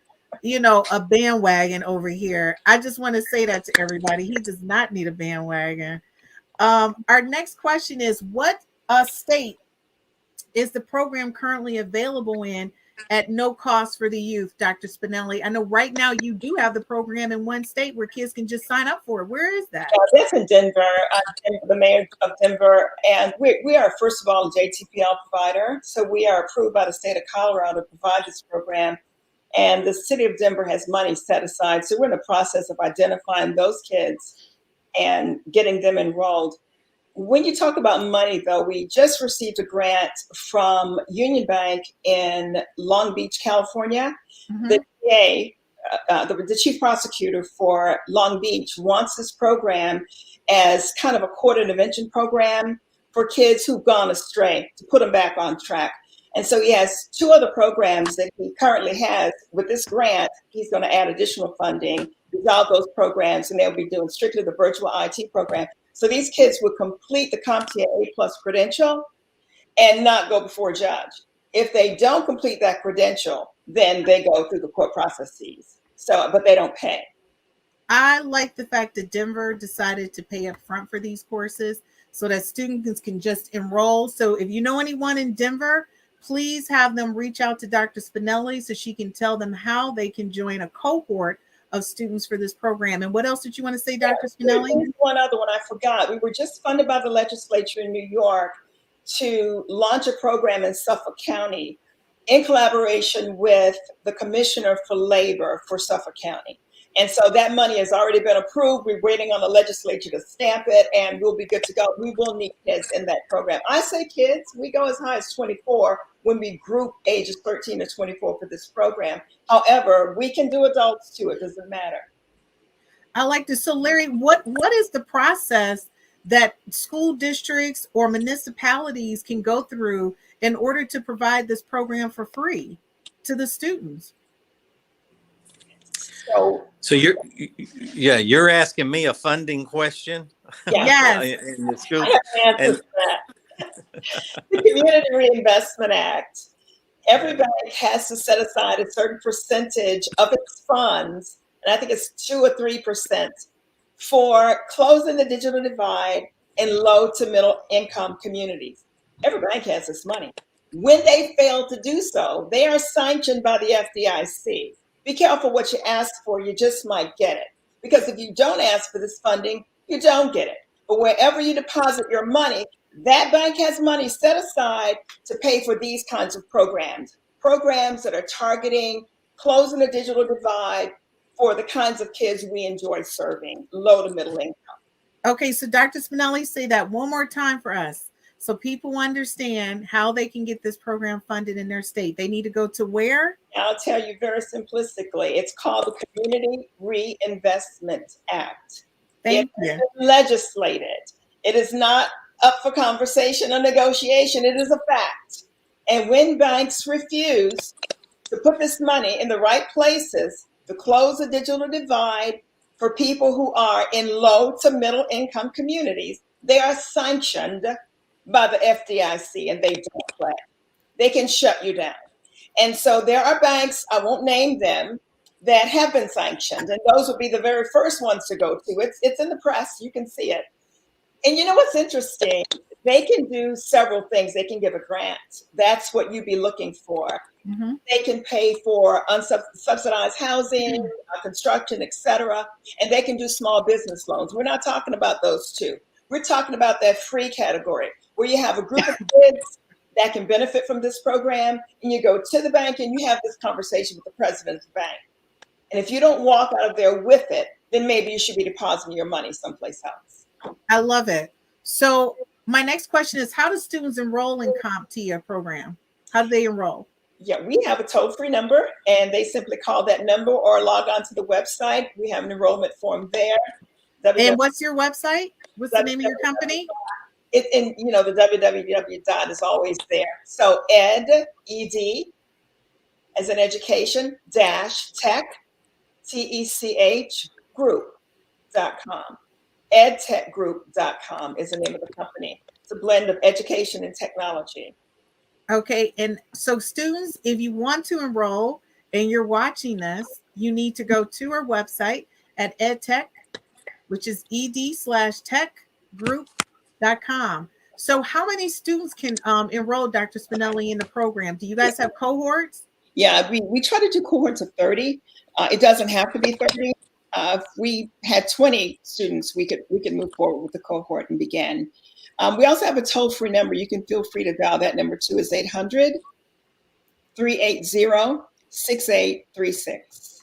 a bandwagon over here. I just want to say that to everybody. He does not need a bandwagon. Our next question is, what state is the program currently available in at no cost for the youth, Dr. Spinelli? I know right now you do have the program in one state where kids can just sign up for it. Where is that? That's in Denver. The mayor of Denver, and we are, first of all, a JTPL provider. So we are approved by the state of Colorado to provide this program. And the city of Denver has money set aside. So we're in the process of identifying those kids and getting them enrolled. When you talk about money, though, we just received a grant from Union Bank in Long Beach, California. The Mhm. DA, the chief prosecutor for Long Beach, wants this program as kind of a court intervention program for kids who've gone astray to put them back on track. And so he has 2 other programs that he currently has. With this grant, he's going to add additional funding, resolve those programs, and they'll be doing strictly the virtual IT program. So these kids would complete the CompTIA A+ credential and not go before a judge. If they don't complete that credential, then they go through the court processes. So, but they don't pay. I like the fact that Denver decided to pay up front for these courses so that students can just enroll. So if you know anyone in Denver, please have them reach out to Dr. Spinelli so she can tell them how they can join a cohort of students for this program. And what else did you want to say, Dr. Spinelli? There's one other one I forgot. We were just funded by the legislature in New York to launch a program in Suffolk County in collaboration with the Commissioner for Labor for Suffolk County. And so that money has already been approved. We're waiting on the legislature to stamp it, and we'll be good to go. We will need kids in that program. I say kids, we go as high as 24, when we group ages 13 to 24 for this program. However, we can do adults too. It doesn't matter. I like this. So Larry, what is the process that school districts or municipalities can go through in order to provide this program for free to the students? So you're asking me a funding question. Yes. In the school. I have an answer for that. The Community Reinvestment Act. Every bank has to set aside a certain percentage of its funds, and I think it's 2 or 3%, for closing the digital divide in low to middle income communities. Every bank has this money. When they fail to do so, they are sanctioned by the FDIC. Be careful what you ask for, you just might get it. Because if you don't ask for this funding, you don't get it. But wherever you deposit your money, that bank has money set aside to pay for these kinds of programs that are targeting closing the digital divide for the kinds of kids we enjoy serving, low to middle income. Okay, so Dr. Spinelli, say that one more time for us so people understand how they can get this program funded in their state. They need to go to where? I'll tell you very simplistically. It's called the Community Reinvestment Act. Thank It you. is legislated. It is not up for conversation or negotiation. It is a fact. And when banks refuse to put this money in the right places to close the digital divide for people who are in low to middle income communities, they are sanctioned by the FDIC, and they don't play. They can shut you down. And so there are banks, I won't name them, that have been sanctioned, and those will be the very first ones to go to. It's in the press, you can see it. And you know what's interesting? They can do several things. They can give a grant. That's what you'd be looking for. Mm-hmm. They can pay for unsubsidized housing, construction, etc. And they can do small business loans. We're not talking about those two. We're talking about that free category where you have a group of kids that can benefit from this program, and you go to the bank and you have this conversation with the president of the bank. And if you don't walk out of there with it, then maybe you should be depositing your money someplace else. I love it. So my next question is, how do students enroll in CompTIA program? How do they enroll? Yeah, we have a toll-free number, and they simply call that number or log on to the website. We have an enrollment form there. And what's your website? What's the name of your company? And you know, the www dot is always there. So ed as in education dash tech TECH group.com. edtechgroup.com is the name of the company. It's a blend of education and technology. Okay, and so students, if you want to enroll and you're watching this, you need to go to our website at edtech, which is ed/techgroup.com. So how many students can enroll, Dr. Spinelli, in the program? Do you guys have cohorts? Yeah, we try to do cohorts of 30. It doesn't have to be 30. If we had 20 students, we could move forward with the cohort and begin. We also have a toll-free number. You can feel free to dial that number too. Is 800-380-6836.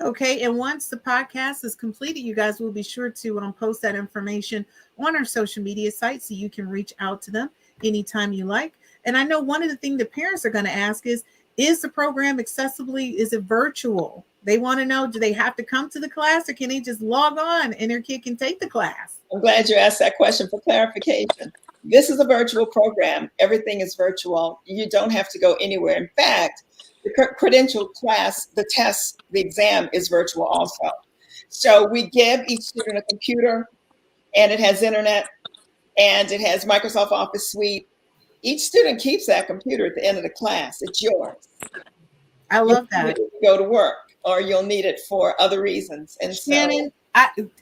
Okay, and once the podcast is completed, you guys will be sure to post that information on our social media sites so you can reach out to them anytime you like. And I know one of the things the parents are going to ask is the program is it virtual? They want to know, do they have to come to the class or can they just log on and their kid can take the class? I'm glad you asked that question for clarification. This is a virtual program. Everything is virtual. You don't have to go anywhere. In fact, the credential class, the test, the exam is virtual also. So we give each student a computer, and it has internet, and it has Microsoft Office Suite. Each student keeps that computer at the end of the class. It's yours. I love that. You go to work, or you'll need it for other reasons. And Shannon,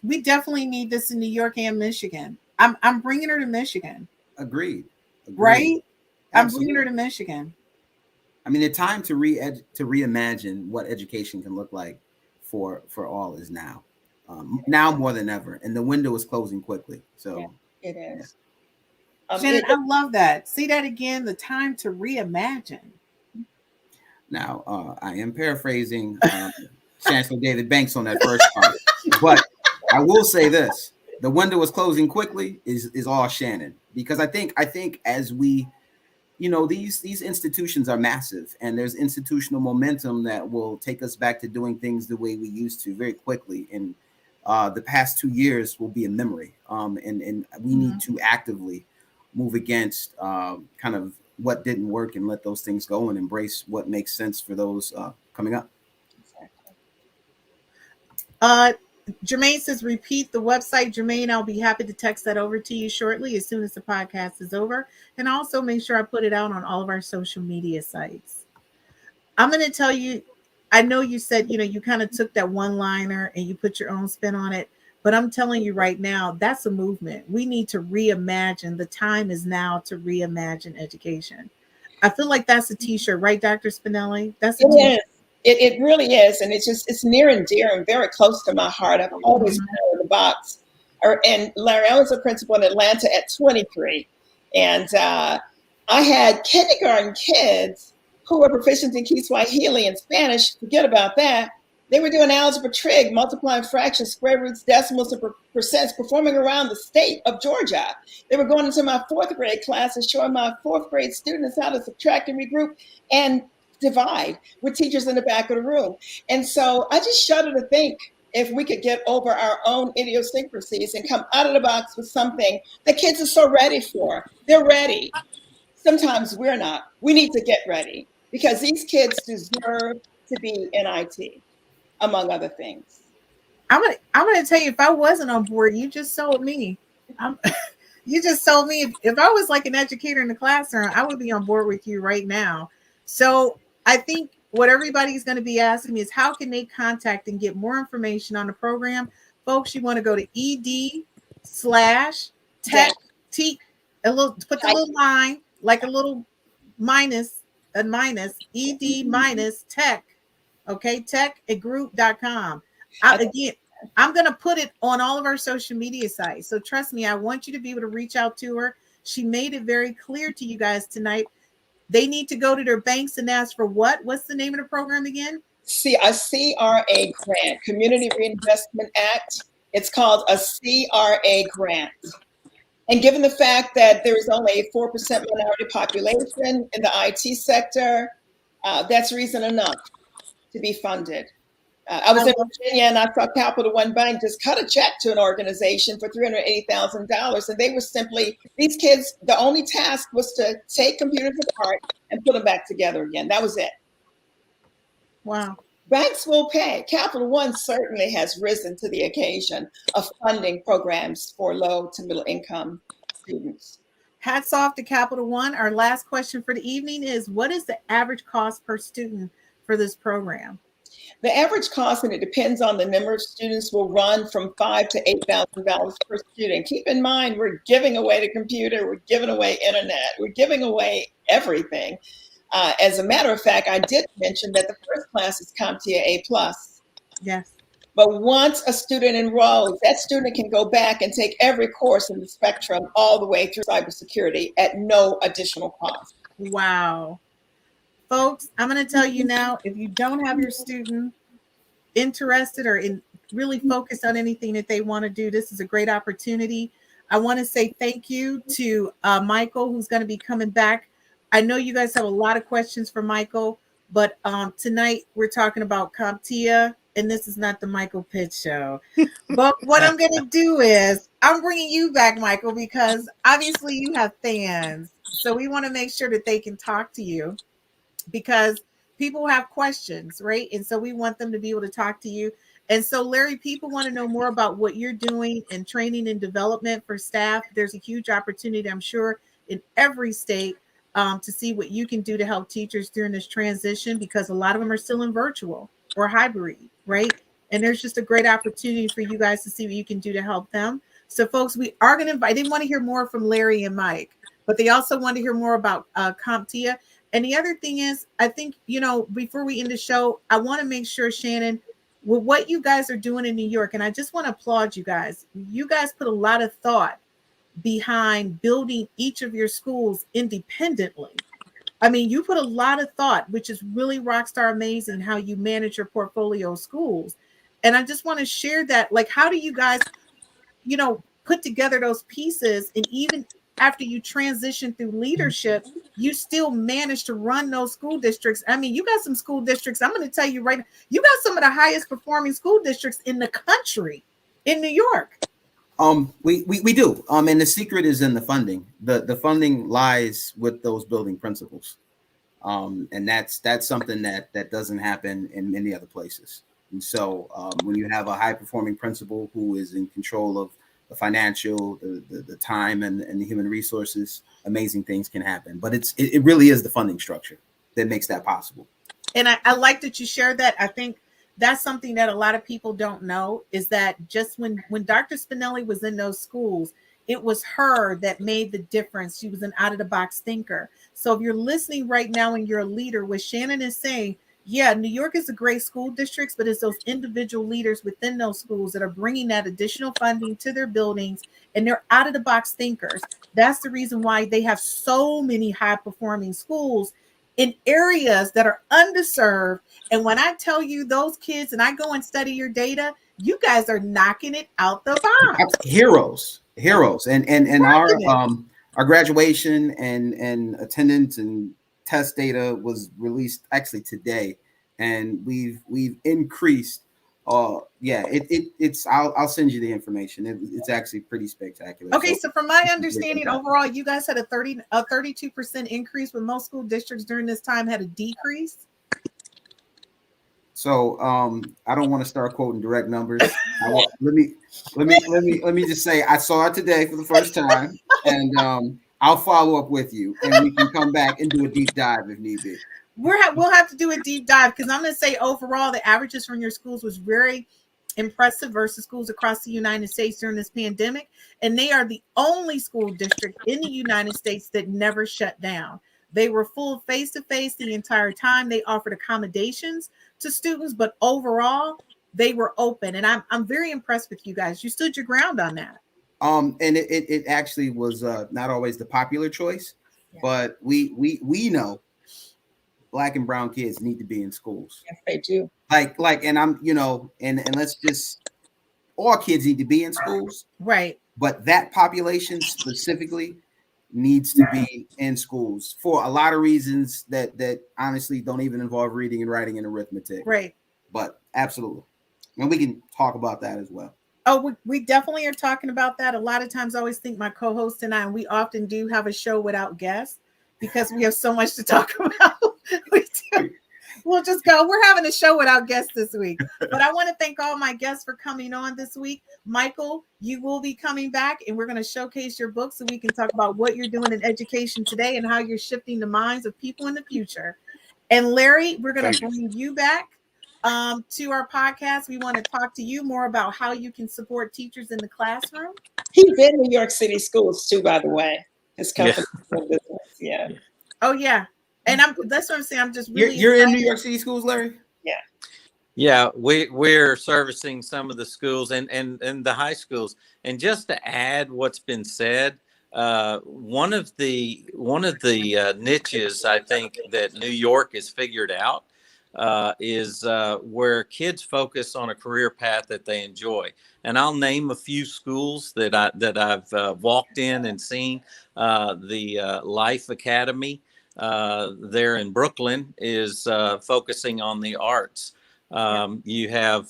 we definitely need this in New York and Michigan. I'm bringing her to Michigan. Agreed. Right? Absolutely. I'm bringing her to Michigan. I mean, the time to reimagine what education can look like for all is now. Now more than ever, and the window is closing quickly. So yeah, it is. Shannon, I love that. See that again, the time to reimagine. Now, I am paraphrasing Chancellor David Banks on that first part, but I will say this: the window is closing quickly is all Shannon, because I think as we you know, these institutions are massive, and there's institutional momentum that will take us back to doing things the way we used to very quickly. And the past 2 years will be a memory. And we need to actively move against kind of what didn't work and let those things go and embrace what makes sense for those coming up. Jermaine says, repeat the website. Jermaine, I'll be happy to text that over to you shortly as soon as the podcast is over. And also make sure I put it out on all of our social media sites. I'm going to tell you, I know you said, you know, you kind of took that one-liner and you put your own spin on it. But I'm telling you right now, that's a movement. We need to reimagine. The time is now to reimagine education. I feel like that's a t-shirt, right, Dr. Spinelli? That's a t-shirt. It really is. And it's near and dear and very close to my heart. I've always been out of the box. And Larry, I was a principal in Atlanta at 23. And I had kindergarten kids who were proficient in Kiswahili and Spanish. Forget about that. They were doing algebra, trig, multiplying fractions, square roots, decimals, and percents, performing around the state of Georgia. They were going into my 4th grade classes, showing my 4th grade students how to subtract and regroup and divide with teachers in the back of the room. And so I just shudder to think if we could get over our own idiosyncrasies and come out of the box with something the kids are so ready for. They're ready. Sometimes we're not. We need to get ready because these kids deserve to be in IT, among other things. I'm gonna tell you, if I wasn't on board, you just sold me. You just told me if I was like an educator in the classroom, I would be on board with you right now. So I think what everybody's going to be asking me is how can they contact and get more information on the program? Folks, you want to go to ed/tech, put the little line, like a little minus, ed minus tech, okay, tech@group.com. Again, I'm going to put it on all of our social media sites. So trust me, I want you to be able to reach out to her. She made it very clear to you guys tonight. They need to go to their banks and ask for what? What's the name of the program again? A CRA grant, Community Reinvestment Act. It's called a CRA grant. And given the fact that there is only a 4% minority population in the IT sector, that's reason enough to be funded. I was in Virginia and I saw Capital One Bank just cut a check to an organization for $380,000. And they were simply, these kids, the only task was to take computers apart and put them back together again. That was it. Wow. Banks will pay. Capital One certainly has risen to the occasion of funding programs for low to middle income students. Hats off to Capital One. Our last question for the evening is, what is the average cost per student for this program? The average cost, and it depends on the number of students, will run from $5,000 to $8,000 per student. Keep in mind, we're giving away the computer, we're giving away internet, we're giving away everything. As a matter of fact, I did mention that the first class is CompTIA A+. Yes. But once a student enrolls, that student can go back and take every course in the spectrum all the way through cybersecurity at no additional cost. Wow. Folks, I'm going to tell you now, if you don't have your student interested or really focused on anything that they want to do, this is a great opportunity. I want to say thank you to Michael, who's going to be coming back. I know you guys have a lot of questions for Michael, but tonight we're talking about CompTIA, and this is not the Michael Pitt show. But what I'm going to do is I'm bringing you back, Michael, because obviously you have fans. So we want to make sure that they can talk to you, because people have questions, right? And so we want them to be able to talk to you. And so, Larry, people want to know more about what you're doing in training and development for staff. There's a huge opportunity, I'm sure, in every state to see what you can do to help teachers during this transition, because a lot of them are still in virtual or hybrid, right? And there's just a great opportunity for you guys to see what you can do to help them. So, folks, we are going to invite, they want to hear more from Larry and Mike, but they also want to hear more about CompTIA. And the other thing is, I think, before we end the show, I want to make sure, Shannon, with what you guys are doing in New York, and I just want to applaud you guys. You guys put a lot of thought behind building each of your schools independently. I mean, you put a lot of thought, which is really rock star amazing how you manage your portfolio of schools. And I just want to share that, like, how do you guys, put together those pieces and even after you transition through leadership, you still manage to run those school districts. I mean, you got some school districts. I'm going to tell you right now, you got some of the highest performing school districts in the country in New York. We do. And the secret is in the funding. The funding lies with those building principals. And that's something that doesn't happen in many other places. And so when you have a high performing principal who is in control of the financial, the time and the human resources, amazing things can happen. But it really is the funding structure that makes that possible. And I like that you shared that. I think that's something that a lot of people don't know, is that just when Dr. Spinelli was in those schools, it was her that made the difference. She was an out of the box thinker. So if you're listening right now and you're a leader, what Shannon is saying, yeah, New York is a great school districts, but it's those individual leaders within those schools that are bringing that additional funding to their buildings, and they're out of the box thinkers. That's the reason why they have so many high performing schools in areas that are underserved. And when I tell you those kids, and I go and study your data, you guys are knocking it out the box. Heroes. And our graduation and attendance and test data was released actually today, and we've increased. It's I'll send you the information. It's actually pretty spectacular. Okay, so from my understanding, overall, you guys had a 32% increase, when most school districts during this time had a decrease. So I don't want to start quoting direct numbers. Let me just say I saw it today for the first time, and I'll follow up with you, and we can come back and do a deep dive if need be. We'll have to do a deep dive, because I'm going to say overall the averages from your schools was very impressive versus schools across the United States during this pandemic, and they are the only school district in the United States that never shut down. They were full face-to-face the entire time. They offered accommodations to students, but overall they were open, and I'm very impressed with you guys. You stood your ground on that. And it actually was not always the popular choice, but we know Black and brown kids need to be in schools. Yes, they do. Like, and I'm, and let's just, all kids need to be in schools, right? But that population specifically needs to be in schools for a lot of reasons that honestly don't even involve reading and writing and arithmetic. Right. But absolutely. And we can talk about that as well. Oh, we definitely are talking about that. A lot of times I always think my co-host and I, and we often do have a show without guests because we have so much to talk about. We'll just go. We're having a show without guests this week. But I want to thank all my guests for coming on this week. Michael, you will be coming back, and we're going to showcase your book so we can talk about what you're doing in education today and how you're shifting the minds of people in the future. And Larry, we're going to bring you back to our podcast. We want to talk to you more about how you can support teachers in the classroom. He's in New York City schools too, by the way. His company. Yeah. Oh, yeah. And that's what I'm saying. I'm just really You're in New York City schools, Larry? Yeah. Yeah, we're servicing some of the schools and the high schools. And just to add what's been said, one of the niches I think that New York has figured out is where kids focus on a career path that they enjoy. And I'll name a few schools that I've walked in and seen. The Life Academy there in Brooklyn is focusing on the arts. You have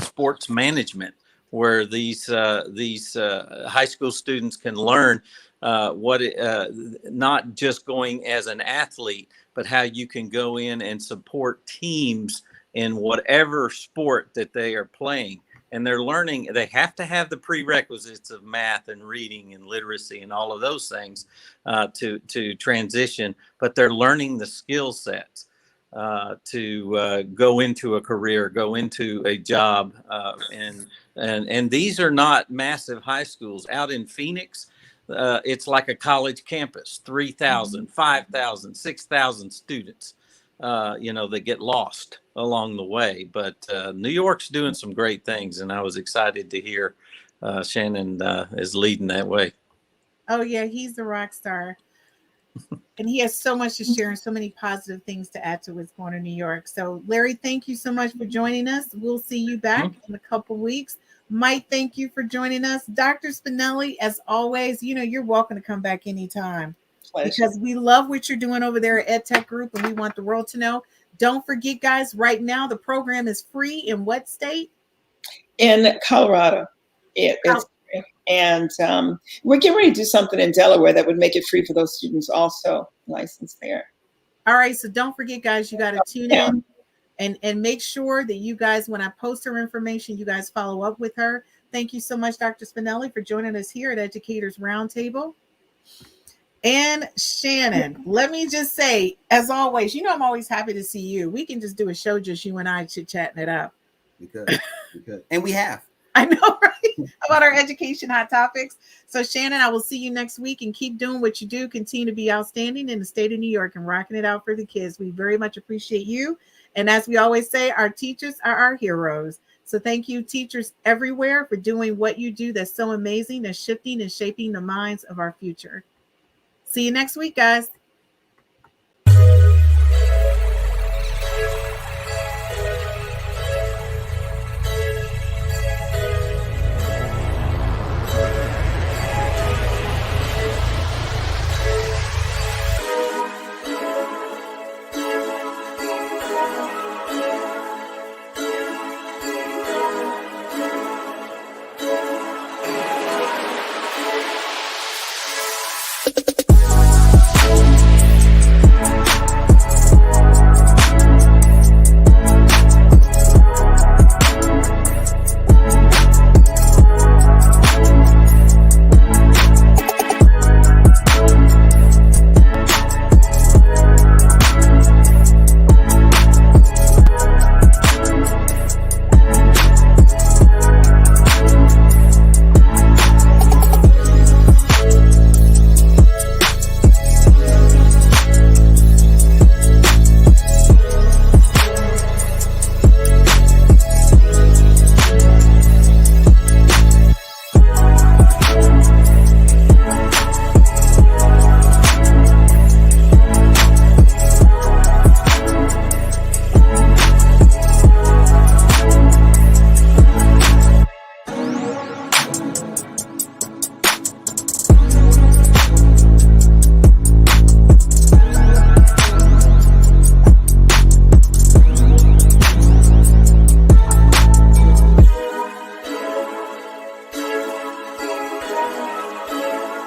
sports management, where these high school students can learn not just going as an athlete, but how you can go in and support teams in whatever sport that they are playing. And they're learning, they have to have the prerequisites of math and reading and literacy and all of those things to transition, but they're learning the skill sets to go into a career, go into a job. And these are not massive high schools. Out in Phoenix, it's like a college campus, 3,000, 5,000, 6,000 students. That get lost along the way. But New York's doing some great things, and I was excited to hear Shannon is leading that way. Oh, yeah, he's the rock star. And he has so much to share and so many positive things to add to what's going on in New York. So, Larry, thank you so much for joining us. We'll see you back in a couple weeks. Mike, thank you for joining us. Dr. Spinelli, as always, you're welcome to come back anytime. Pleasure. Because we love what you're doing over there at EdTech Group, and we want the world to know. Don't forget, guys, right now the program is free in what state? In Colorado. It's free. And we're getting ready to do something in Delaware that would make it free for those students also licensed there. All right, so don't forget, guys, you got to tune in and make sure that you guys, when I post her information, you guys follow up with her. Thank you so much, Dr. Spinelli, for joining us here at Educators Roundtable. And Shannon, let me just say, as always, I'm always happy to see you. We can just do a show, just you and I chit-chatting it up. We could. And we have. I know, right? About our education hot topics. So Shannon, I will see you next week, and keep doing what you do. Continue to be outstanding in the state of New York and rocking it out for the kids. We very much appreciate you. And as we always say, our teachers are our heroes. So thank you, teachers everywhere, for doing what you do that's so amazing, that's shifting and shaping the minds of our future. See you next week, guys.